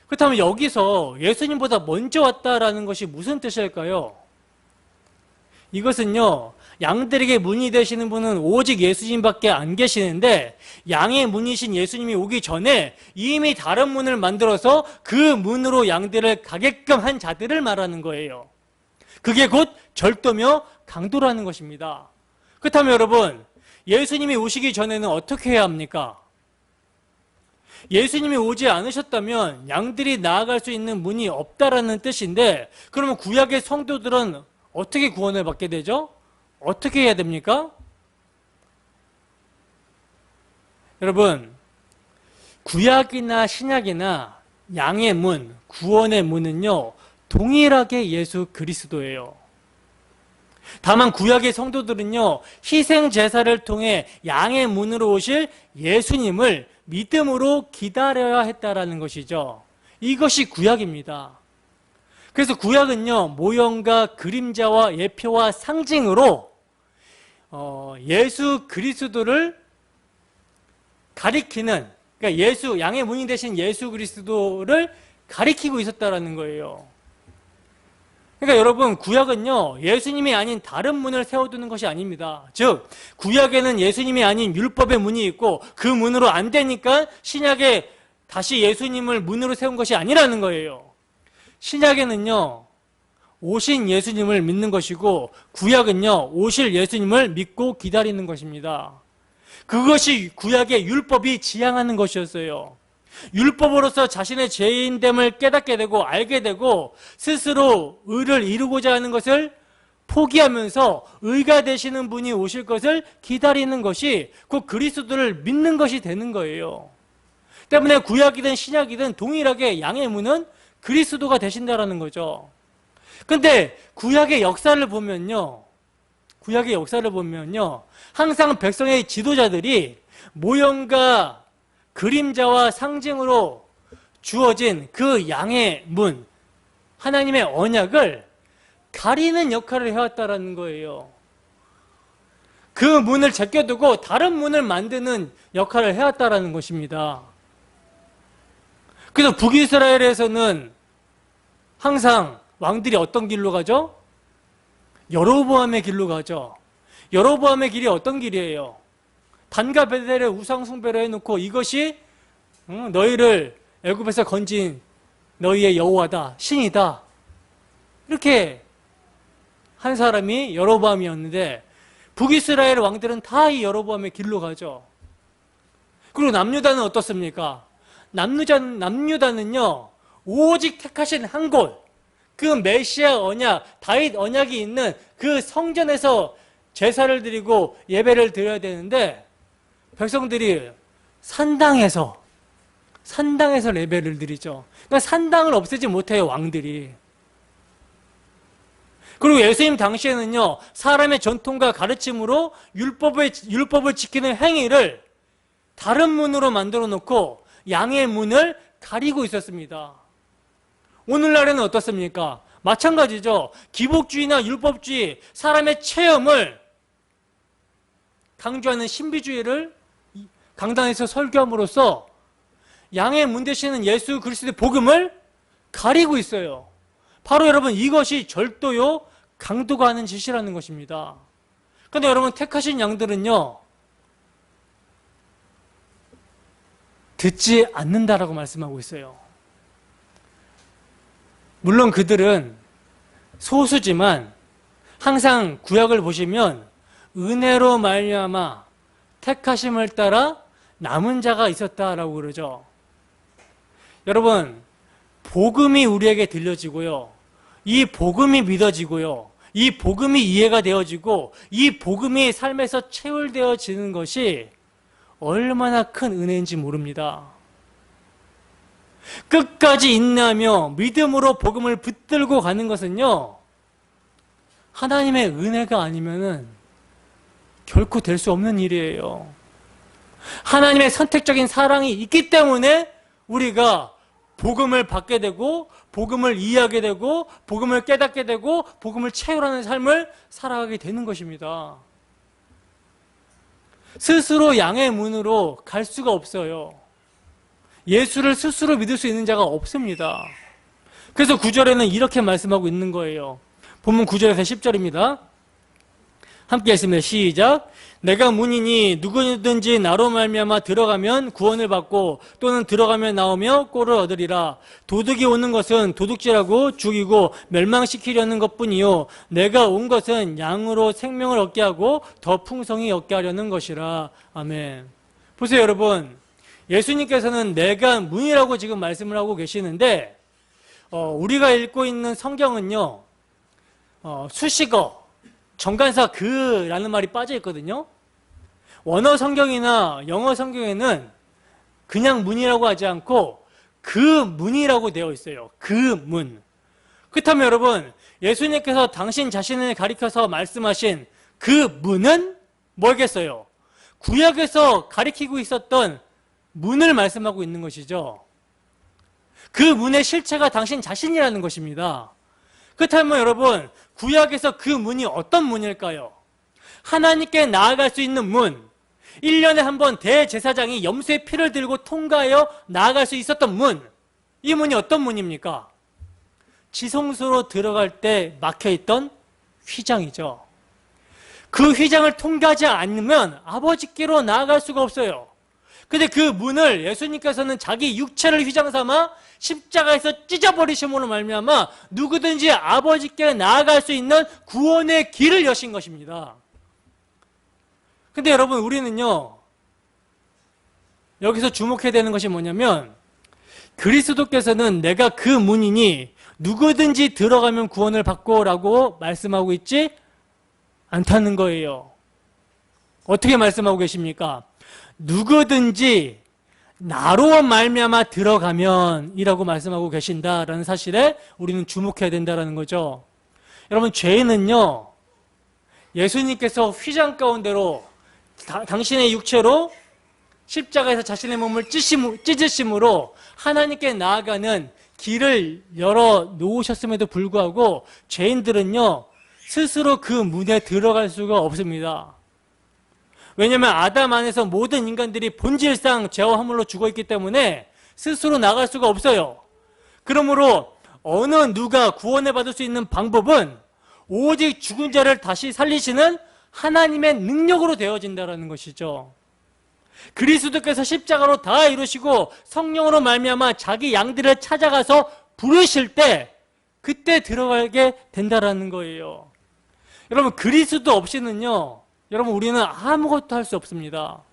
그렇다면 여기서 예수님보다 먼저 왔다라는 것이 무슨 뜻일까요? 이것은요, 양들에게 문이 되시는 분은 오직 예수님밖에 안 계시는데 양의 문이신 예수님이 오기 전에 이미 다른 문을 만들어서 그 문으로 양들을 가게끔 한 자들을 말하는 거예요. 그게 곧 절도며 강도라는 것입니다. 그렇다면 여러분, 예수님이 오시기 전에는 어떻게 해야 합니까? 예수님이 오지 않으셨다면 양들이 나아갈 수 있는 문이 없다라는 뜻인데, 그러면 구약의 성도들은 어떻게 구원을 받게 되죠? 어떻게 해야 됩니까? 여러분, 구약이나 신약이나 양의 문, 구원의 문은요, 동일하게 예수 그리스도예요. 다만 구약의 성도들은요, 희생 제사를 통해 양의 문으로 오실 예수님을 믿음으로 기다려야 했다라는 것이죠. 이것이 구약입니다. 그래서 구약은요, 모형과 그림자와 예표와 상징으로 예수 그리스도를 가리키는, 그러니까 양의 문이 되신 예수 그리스도를 가리키고 있었다라는 거예요. 그러니까 여러분, 구약은요, 예수님이 아닌 다른 문을 세워두는 것이 아닙니다. 즉, 구약에는 예수님이 아닌 율법의 문이 있고 그 문으로 안 되니까 신약에 다시 예수님을 문으로 세운 것이 아니라는 거예요. 신약에는요, 오신 예수님을 믿는 것이고 구약은요, 오실 예수님을 믿고 기다리는 것입니다. 그것이 구약의 율법이 지향하는 것이었어요. 율법으로서 자신의 죄인됨을 깨닫게 되고 알게 되고 스스로 의를 이루고자 하는 것을 포기하면서 의가 되시는 분이 오실 것을 기다리는 것이 그 그리스도를 믿는 것이 되는 거예요. 때문에 구약이든 신약이든 동일하게 양의 문은 그리스도가 되신다라는 거죠. 근데 구약의 역사를 보면요, 항상 백성의 지도자들이 모형과 그림자와 상징으로 주어진 그 양의 문, 하나님의 언약을 가리는 역할을 해왔다라는 거예요. 그 문을 제껴두고 다른 문을 만드는 역할을 해왔다라는 것입니다. 그래서 북이스라엘에서는 항상 왕들이 어떤 길로 가죠? 여로보암의 길로 가죠. 여로보암의 길이 어떤 길이에요? 단과 베델의 우상 숭배를 해놓고 이것이 너희를 애굽에서 건진 너희의 여호와다, 신이다, 이렇게 한 사람이 여로보암이었는데 북이스라엘 왕들은 다 이 여로보암의 길로 가죠. 그리고 남유다는 어떻습니까? 남유다는요, 오직 택하신 한 곳, 그 메시아 언약, 다윗 언약이 있는 그 성전에서 제사를 드리고 예배를 드려야 되는데 백성들이 산당에서 예배를 드리죠. 그러니까 산당을 없애지 못해요, 왕들이. 그리고 예수님 당시에는요, 사람의 전통과 가르침으로 율법을 지키는 행위를 다른 문으로 만들어 놓고 양의 문을 가리고 있었습니다. 오늘날에는 어떻습니까? 마찬가지죠. 기복주의나 율법주의, 사람의 체험을 강조하는 신비주의를 강단에서 설교함으로써 양의 문 되시는 예수 그리스도의 복음을 가리고 있어요. 바로 여러분, 이것이 절도요, 강도가 하는 짓이라는 것입니다. 그런데 여러분, 택하신 양들은요, 듣지 않는다라고 말씀하고 있어요. 물론 그들은 소수지만 항상 구약을 보시면 은혜로 말미암아 택하심을 따라 남은 자가 있었다라고 그러죠. 여러분, 복음이 우리에게 들려지고요, 이 복음이 믿어지고요, 이 복음이 이해가 되어지고 이 복음이 삶에서 체울되어지는 것이 얼마나 큰 은혜인지 모릅니다. 끝까지 인내하며 믿음으로 복음을 붙들고 가는 것은요, 하나님의 은혜가 아니면은 결코 될 수 없는 일이에요. 하나님의 선택적인 사랑이 있기 때문에 우리가 복음을 받게 되고 복음을 이해하게 되고 복음을 깨닫게 되고 복음을 체험하는 삶을 살아가게 되는 것입니다. 스스로 양의 문으로 갈 수가 없어요. 예수를 스스로 믿을 수 있는 자가 없습니다. 그래서 9절에는 이렇게 말씀하고 있는 거예요. 본문 9절에서 10절입니다. 함께 읽습니다. 시작. 내가 문이니 누구든지 나로 말미암아 들어가면 구원을 받고 또는 들어가면 나오며 꼴을 얻으리라. 도둑이 오는 것은 도둑질하고 죽이고 멸망시키려는 것뿐이요 내가 온 것은 양으로 생명을 얻게 하고 더 풍성히 얻게 하려는 것이라. 아멘. 보세요, 여러분. 예수님께서는 내가 문이라고 지금 말씀을 하고 계시는데 우리가 읽고 있는 성경은요, 수식어 정관사 그라는 말이 빠져 있거든요. 원어 성경이나 영어 성경에는 그냥 문이라고 하지 않고 그 문이라고 되어 있어요. 그 문. 그렇다면 여러분, 예수님께서 당신 자신을 가리켜서 말씀하신 그 문은 뭐겠어요? 구약에서 가리키고 있었던 문을 말씀하고 있는 것이죠. 그 문의 실체가 당신 자신이라는 것입니다. 그렇다면 여러분, 구약에서 그 문이 어떤 문일까요? 하나님께 나아갈 수 있는 문, 1년에 한 번 대제사장이 염소의 피를 들고 통과하여 나아갈 수 있었던 문, 이 문이 어떤 문입니까? 지성소로 들어갈 때 막혀있던 휘장이죠. 그 휘장을 통과하지 않으면 아버지께로 나아갈 수가 없어요. 근데 그 문을 예수님께서는 자기 육체를 휘장 삼아 십자가에서 찢어버리심으로 말미암아 누구든지 아버지께 나아갈 수 있는 구원의 길을 여신 것입니다. 근데 여러분, 우리는요, 여기서 주목해야 되는 것이 뭐냐면, 그리스도께서는 내가 그 문이니 누구든지 들어가면 구원을 받고 라고 말씀하고 있지 않다는 거예요. 어떻게 말씀하고 계십니까? 누구든지 나로 말미암아 들어가면 이라고 말씀하고 계신다라는 사실에 우리는 주목해야 된다는 거죠. 여러분, 죄인은요, 예수님께서 휘장 가운데로 당신의 육체로 십자가에서 자신의 몸을 찢으심으로 하나님께 나아가는 길을 열어 놓으셨음에도 불구하고 죄인들은요, 스스로 그 문에 들어갈 수가 없습니다. 왜냐하면 아담 안에서 모든 인간들이 본질상 죄와 허물로 죽어있기 때문에 스스로 나갈 수가 없어요. 그러므로 어느 누가 구원을 받을 수 있는 방법은 오직 죽은 자를 다시 살리시는 하나님의 능력으로 되어진다는 것이죠. 그리스도께서 십자가로 다 이루시고 성령으로 말미암아 자기 양들을 찾아가서 부르실 때 그때 들어가게 된다는 거예요. 여러분, 그리스도 없이는요, 여러분, 우리는 아무것도 할 수 없습니다.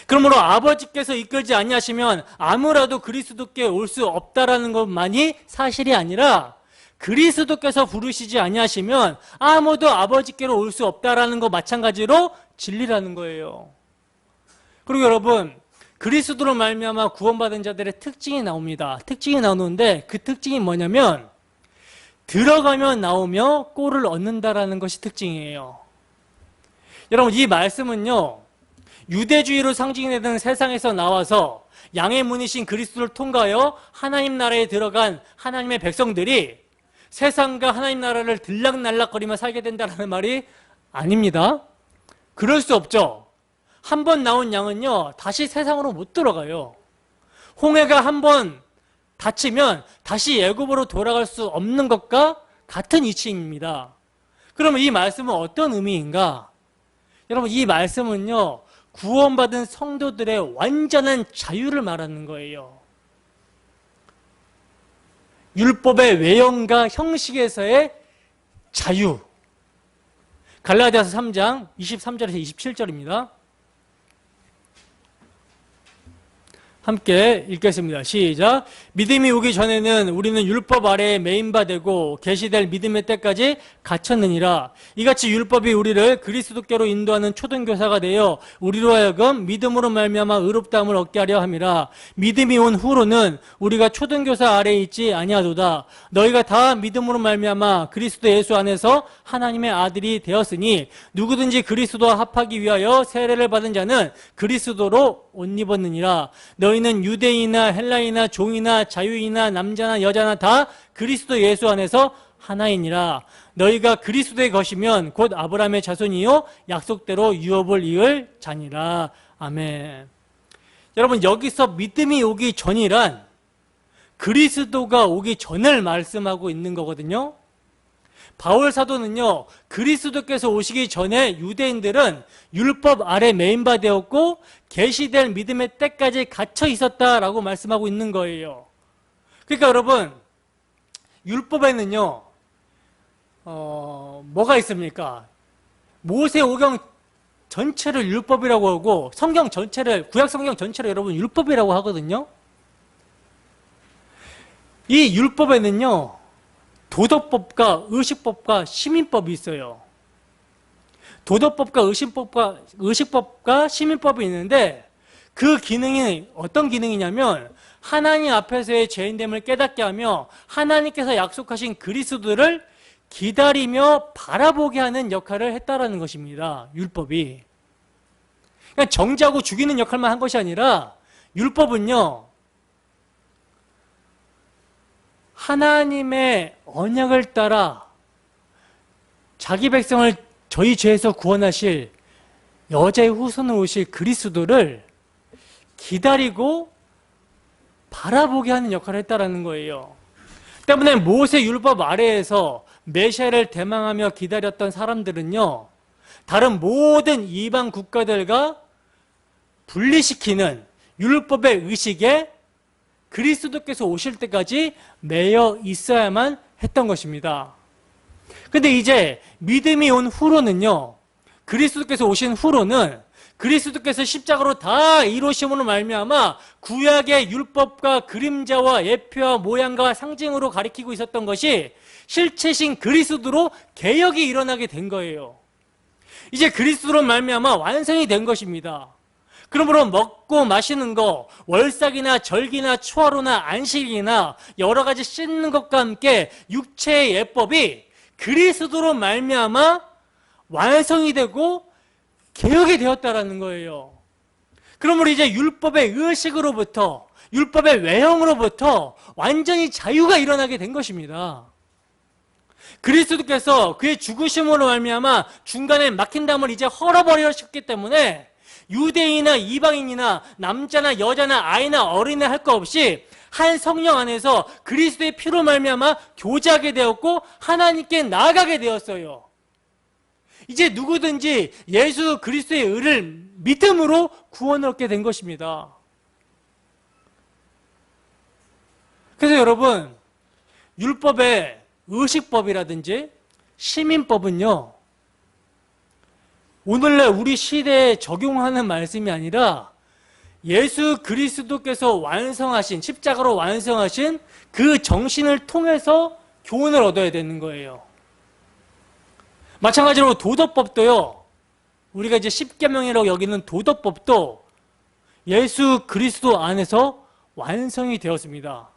그러므로 아버지께서 이끌지 아니하시면 아무라도 그리스도께 올 수 없다라는 것만이 사실이 아니라 그리스도께서 부르시지 아니하시면 아무도 아버지께로 올 수 없다라는 것 마찬가지로 진리라는 거예요. 그리고 여러분, 그리스도로 말미암아 구원받은 자들의 특징이 나옵니다. 특징이 나오는데 그 특징이 뭐냐면 들어가면 나오며 꼴을 얻는다라는 것이 특징이에요. 여러분, 이 말씀은요, 유대주의로 상징되는 세상에서 나와서 양의 문이신 그리스도를 통과하여 하나님 나라에 들어간 하나님의 백성들이 세상과 하나님 나라를 들락날락거리며 살게 된다는 말이 아닙니다. 그럴 수 없죠. 한 번 나온 양은요, 다시 세상으로 못 들어가요. 홍해가 한 번 닫히면 다시 애굽으로 돌아갈 수 없는 것과 같은 이치입니다. 그러면 이 말씀은 어떤 의미인가? 여러분, 이 말씀은요, 구원받은 성도들의 완전한 자유를 말하는 거예요. 율법의 외형과 형식에서의 자유. 갈라디아서 3장 23절에서 27절입니다. 함께 읽겠습니다. 시작. 믿음이 오기 전에는 우리는 율법 아래에 매인바 되고 계시될 믿음의 때까지 갇혔느니라. 이같이 율법이 우리를 그리스도께로 인도하는 초등교사가 되어 우리로 하여금 믿음으로 말미암아 의롭다함을 얻게 하려 함이라. 믿음이 온 후로는 우리가 초등교사 아래에 있지 아니하도다. 너희가 다 믿음으로 말미암아 그리스도 예수 안에서 하나님의 아들이 되었으니 누구든지 그리스도와 합하기 위하여 세례를 받은 자는 그리스도로 옷 입었느니라. 너희는 유대인이나 헬라이나 종이나 자유인이나 남자나 여자나 다 그리스도 예수 안에서 하나이니라. 너희가 그리스도의 것이면 곧 아브라함의 자손이요 약속대로 유업을 이을 자니라. 아멘. 여러분, 여기서 믿음이 오기 전이란 그리스도가 오기 전을 말씀하고 있는 거거든요. 바울 사도는요, 그리스도께서 오시기 전에 유대인들은 율법 아래 매인바 되었고 계시될 믿음의 때까지 갇혀 있었다라고 말씀하고 있는 거예요. 그러니까 여러분, 율법에는요, 뭐가 있습니까? 모세오경 전체를 율법이라고 하고 성경 전체를, 구약 성경 전체를 여러분 율법이라고 하거든요. 이 율법에는요, 도덕법과 의식법과 시민법이 있어요. 도덕법과 의식법과 시민법이 있는데 그 기능이 어떤 기능이냐면 하나님 앞에서의 죄인됨을 깨닫게 하며 하나님께서 약속하신 그리스도를 기다리며 바라보게 하는 역할을 했다라는 것입니다. 율법이. 그냥 정죄하고 죽이는 역할만 한 것이 아니라 율법은요, 하나님의 언약을 따라 자기 백성을 저희 죄에서 구원하실 여자의 후손으로 오실 그리스도를 기다리고 바라보게 하는 역할을 했다라는 거예요. 때문에 모세 율법 아래에서 메시아를 대망하며 기다렸던 사람들은요, 다른 모든 이방 국가들과 분리시키는 율법의 의식에 그리스도께서 오실 때까지 매여 있어야만 했던 것입니다. 근데 이제 믿음이 온 후로는요, 그리스도께서 오신 후로는 그리스도께서 십자가로 다 이루심으로 말미암아 구약의 율법과 그림자와 예표와 모양과 상징으로 가리키고 있었던 것이 실체신 그리스도로 개혁이 일어나게 된 거예요. 이제 그리스도로 말미암아 완성이 된 것입니다. 그러므로 먹고 마시는 거, 월삭이나 절기나 초하루나 안식이나 여러 가지 씻는 것과 함께 육체의 예법이 그리스도로 말미암아 완성이 되고 개혁이 되었다라는 거예요. 그러므로 이제 율법의 의식으로부터, 율법의 외형으로부터 완전히 자유가 일어나게 된 것입니다. 그리스도께서 그의 죽으심으로 말미암아 중간에 막힌 담을 이제 헐어버리셨기 때문에 유대인이나 이방인이나 남자나 여자나 아이나 어린애 할 것 없이 한 성령 안에서 그리스도의 피로 말미암아 교제하게 되었고 하나님께 나아가게 되었어요. 이제 누구든지 예수 그리스도의 의를 믿음으로 구원을 얻게 된 것입니다. 그래서 여러분, 율법의 의식법이라든지 시민법은요, 오늘날 우리 시대에 적용하는 말씀이 아니라 예수 그리스도께서 완성하신, 십자가로 완성하신 그 정신을 통해서 교훈을 얻어야 되는 거예요. 마찬가지로 도덕법도요, 우리가 이제 십계명이라고 여기는 도덕법도 예수 그리스도 안에서 완성이 되었습니다.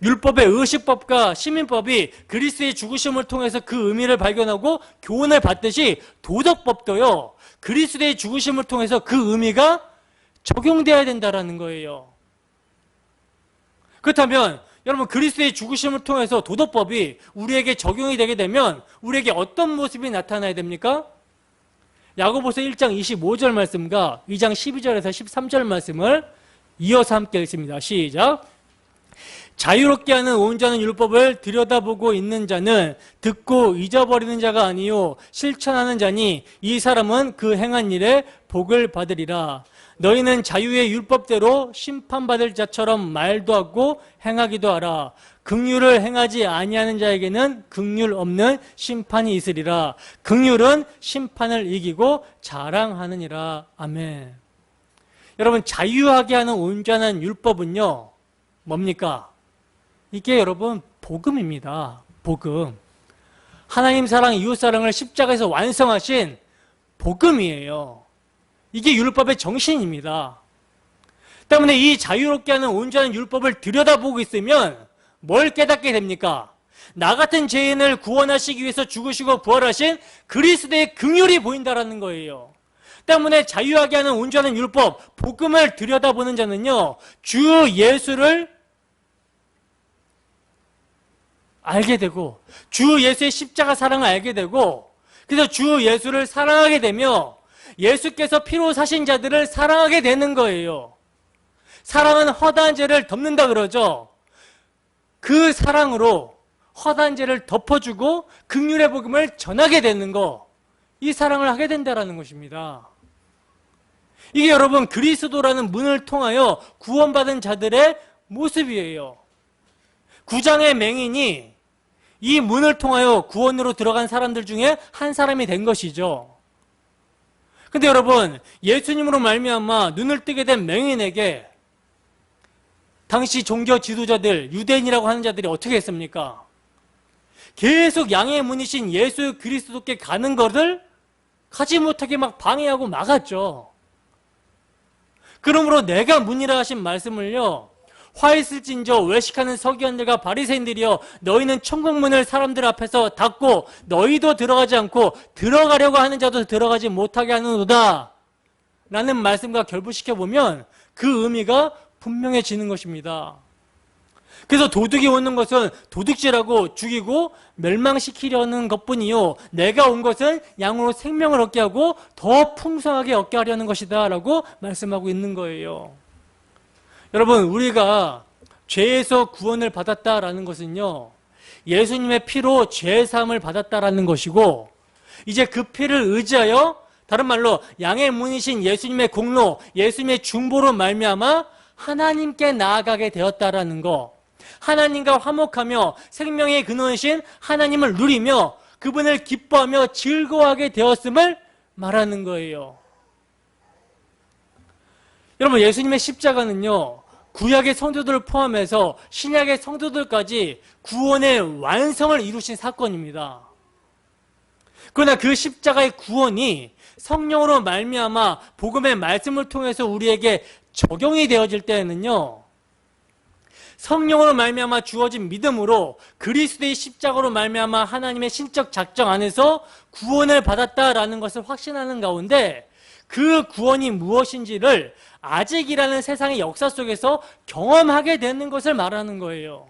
율법의 의식법과 시민법이 그리스도의 죽으심을 통해서 그 의미를 발견하고 교훈을 받듯이 도덕법도요, 그리스도의 죽으심을 통해서 그 의미가 적용되어야 된다는 거예요. 그렇다면 여러분, 그리스도의 죽으심을 통해서 도덕법이 우리에게 적용이 되게 되면 우리에게 어떤 모습이 나타나야 됩니까? 야고보서 1장 25절 말씀과 2장 12절에서 13절 말씀을 이어서 함께 읽습니다. 시작. 자유롭게 하는 온전한 율법을 들여다보고 있는 자는 듣고 잊어버리는 자가 아니요 실천하는 자니 이 사람은 그 행한 일에 복을 받으리라. 너희는 자유의 율법대로 심판받을 자처럼 말도 하고 행하기도 하라. 긍휼을 행하지 아니하는 자에게는 긍휼 없는 심판이 있으리라. 긍휼은 심판을 이기고 자랑하느니라. 아멘. 여러분, 자유하게 하는 온전한 율법은요, 뭡니까? 이게 여러분 복음입니다. 복음. 하나님 사랑, 이웃 사랑을 십자가에서 완성하신 복음이에요. 이게 율법의 정신입니다. 때문에 이 자유롭게 하는 온전한 율법을 들여다보고 있으면 뭘 깨닫게 됩니까? 나 같은 죄인을 구원하시기 위해서 죽으시고 부활하신 그리스도의 긍휼이 보인다라는 거예요. 때문에 자유하게 하는 온전한 율법, 복음을 들여다보는 자는요, 주 예수를 알게 되고 주 예수의 십자가 사랑을 알게 되고, 그래서 주 예수를 사랑하게 되며 예수께서 피로 사신 자들을 사랑하게 되는 거예요. 사랑은 허다한 죄를 덮는다 그러죠. 그 사랑으로 허다한 죄를 덮어주고 긍휼의 복음을 전하게 되는 거, 이 사랑을 하게 된다는 것입니다. 이게 여러분 그리스도라는 문을 통하여 구원받은 자들의 모습이에요. 9장의 맹인이 이 문을 통하여 구원으로 들어간 사람들 중에 한 사람이 된 것이죠. 근데 여러분, 예수님으로 말미암아 눈을 뜨게 된 맹인에게 당시 종교 지도자들, 유대인이라고 하는 자들이 어떻게 했습니까? 계속 양의 문이신 예수 그리스도께 가는 것을 가지 못하게 막 방해하고 막았죠. 그러므로 내가 문이라 하신 말씀을요, 화 있을진저 외식하는 서기관들과 바리새인들이여, 너희는 천국문을 사람들 앞에서 닫고 너희도 들어가지 않고 들어가려고 하는 자도 들어가지 못하게 하는도다 라는 말씀과 결부시켜보면 그 의미가 분명해지는 것입니다. 그래서 도둑이 오는 것은 도둑질하고 죽이고 멸망시키려는 것뿐이요, 내가 온 것은 양으로 생명을 얻게 하고 더 풍성하게 얻게 하려는 것이다 라고 말씀하고 있는 거예요. 여러분, 우리가 죄에서 구원을 받았다라는 것은요, 예수님의 피로 죄 사함을 받았다라는 것이고, 이제 그 피를 의지하여 다른 말로 양의 문이신 예수님의 공로, 예수님의 중보로 말미암아 하나님께 나아가게 되었다라는 거. 하나님과 화목하며 생명의 근원이신 하나님을 누리며 그분을 기뻐하며 즐거워하게 되었음을 말하는 거예요. 여러분, 예수님의 십자가는요, 구약의 성도들을 포함해서 신약의 성도들까지 구원의 완성을 이루신 사건입니다. 그러나 그 십자가의 구원이 성령으로 말미암아 복음의 말씀을 통해서 우리에게 적용이 되어질 때에는요, 성령으로 말미암아 주어진 믿음으로 그리스도의 십자가로 말미암아 하나님의 신적 작정 안에서 구원을 받았다라는 것을 확신하는 가운데 그 구원이 무엇인지를 아직이라는 세상의 역사 속에서 경험하게 되는 것을 말하는 거예요.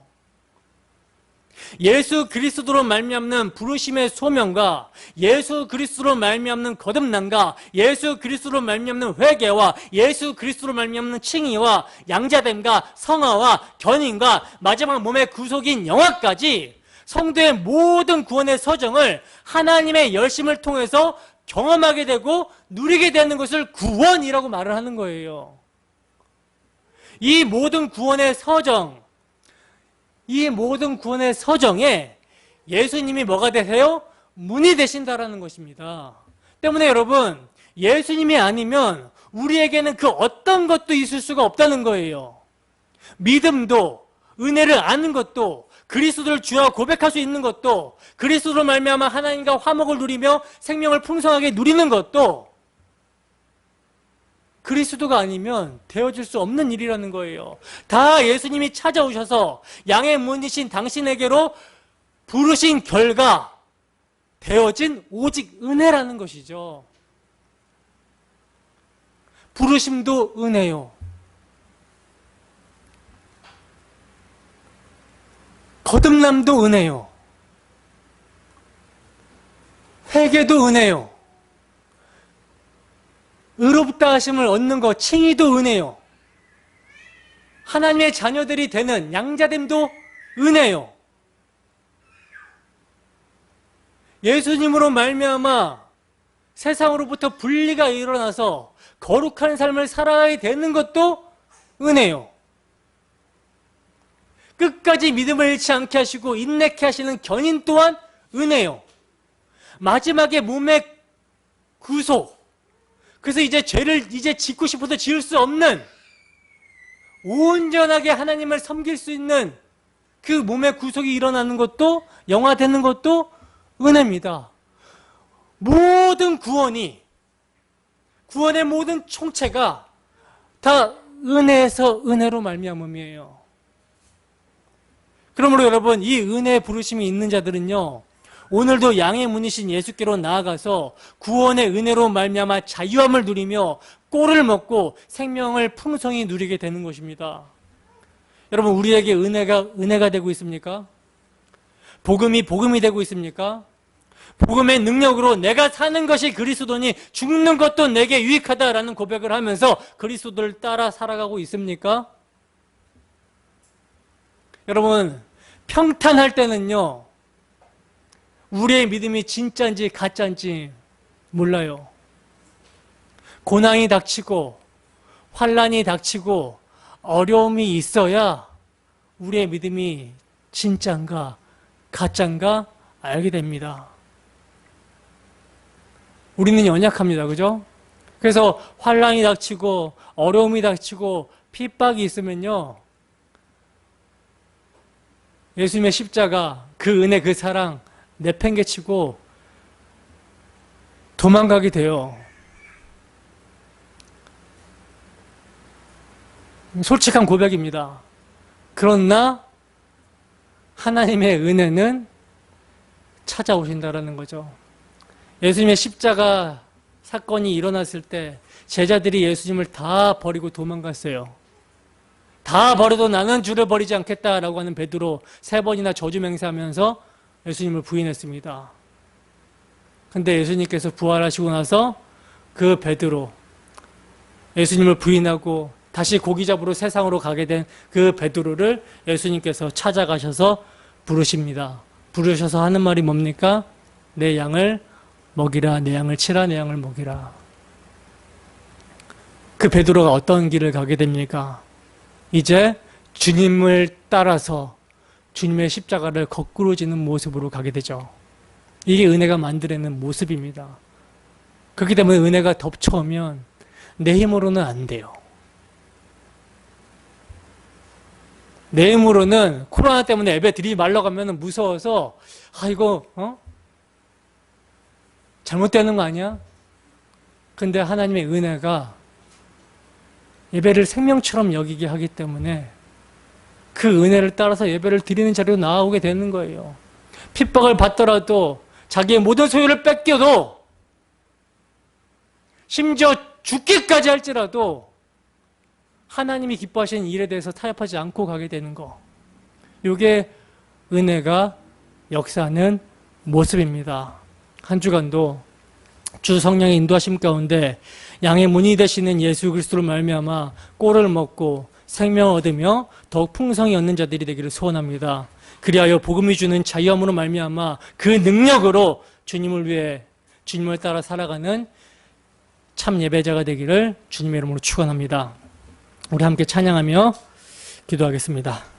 예수 그리스도로 말미암는 부르심의 소명과 예수 그리스도로 말미암는 거듭남과 예수 그리스도로 말미암는 회개와 예수 그리스도로 말미암는 칭의와 양자됨과 성화와 견인과 마지막 몸의 구속인 영화까지 성도의 모든 구원의 서정을 하나님의 열심을 통해서 경험하게 되고 누리게 되는 것을 구원이라고 말을 하는 거예요. 이 모든 구원의 서정, 이 모든 구원의 서정에 예수님이 뭐가 되세요? 문이 되신다라는 것입니다. 때문에 여러분, 예수님이 아니면 우리에게는 그 어떤 것도 있을 수가 없다는 거예요. 믿음도, 은혜를 아는 것도, 그리스도를 주여 고백할 수 있는 것도, 그리스도로 말미암아 하나님과 화목을 누리며 생명을 풍성하게 누리는 것도 그리스도가 아니면 되어질 수 없는 일이라는 거예요. 다 예수님이 찾아오셔서 양의 문이신 당신에게로 부르신 결과 되어진 오직 은혜라는 것이죠. 부르심도 은혜요. 거듭남도 은혜요. 회개도 은혜요. 의롭다 하심을 얻는 것, 칭의도 은혜요. 하나님의 자녀들이 되는 양자됨도 은혜요. 예수님으로 말미암아 세상으로부터 분리가 일어나서 거룩한 삶을 살아야 되는 것도 은혜요. 끝까지 믿음을 잃지 않게 하시고 인내케 하시는 견인 또한 은혜요. 마지막에 몸의 구속, 그래서 이제 죄를 이제 짓고 싶어도 지을 수 없는 온전하게 하나님을 섬길 수 있는 그 몸의 구속이 일어나는 것도, 영화되는 것도 은혜입니다. 모든 구원의 모든 총체가 다 은혜에서 은혜로 말미암음이에요. 그러므로 여러분, 이 은혜의 부르심이 있는 자들은요, 오늘도 양의 문이신 예수께로 나아가서 구원의 은혜로 말미암아 자유함을 누리며 꼴을 먹고 생명을 풍성히 누리게 되는 것입니다. 여러분, 우리에게 은혜가 되고 있습니까? 복음이 되고 있습니까? 복음의 능력으로 내가 사는 것이 그리스도니 죽는 것도 내게 유익하다라는 고백을 하면서 그리스도를 따라 살아가고 있습니까? 여러분, 평탄할 때는요, 우리의 믿음이 진짜인지 가짜인지 몰라요. 고난이 닥치고 환난이 닥치고 어려움이 있어야 우리의 믿음이 진짜인가 가짜인가 알게 됩니다. 우리는 연약합니다. 그죠? 그래서 환난이 닥치고 어려움이 닥치고 핍박이 있으면요, 예수님의 십자가, 그 은혜, 그 사랑 내팽개치고 도망가게 돼요. 솔직한 고백입니다. 그러나 하나님의 은혜는 찾아오신다라는 거죠. 예수님의 십자가 사건이 일어났을 때 제자들이 예수님을 다 버리고 도망갔어요. 다 버려도 나는 주를 버리지 않겠다라고 하는 베드로 3번이나 저주 맹세하면서 예수님을 부인했습니다. 근데 예수님께서 부활하시고 나서 그 베드로, 예수님을 부인하고 다시 고기 잡으러 세상으로 가게 된 그 베드로를 예수님께서 찾아가셔서 부르십니다. 부르셔서 하는 말이 뭡니까? 내 양을 먹이라. 내 양을 치라. 내 양을 먹이라. 그 베드로가 어떤 길을 가게 됩니까? 이제 주님을 따라서 주님의 십자가를 거꾸로 지는 모습으로 가게 되죠. 이게 은혜가 만들어내는 모습입니다. 그렇기 때문에 은혜가 덮쳐오면 내 힘으로는 안 돼요. 내 힘으로는 코로나 때문에 예배 드리지 말라고 하면 무서워서 이거 잘못되는 거 아니야? 근데 하나님의 은혜가 예배를 생명처럼 여기게 하기 때문에 그 은혜를 따라서 예배를 드리는 자리로 나오게 되는 거예요. 핍박을 받더라도 자기의 모든 소유를 뺏겨도 심지어 죽기까지 할지라도 하나님이 기뻐하시는 일에 대해서 타협하지 않고 가게 되는 거. 이게 은혜가 역사하는 모습입니다. 한 주간도 주 성령의 인도하심 가운데 양의 문이 되시는 예수 그리스도로 말미암아 꼴을 먹고 생명을 얻으며 더욱 풍성히 얻는 자들이 되기를 소원합니다. 그리하여 복음이 주는 자유함으로 말미암아 그 능력으로 주님을 위해 주님을 따라 살아가는 참 예배자가 되기를 주님의 이름으로 축원합니다. 우리 함께 찬양하며 기도하겠습니다.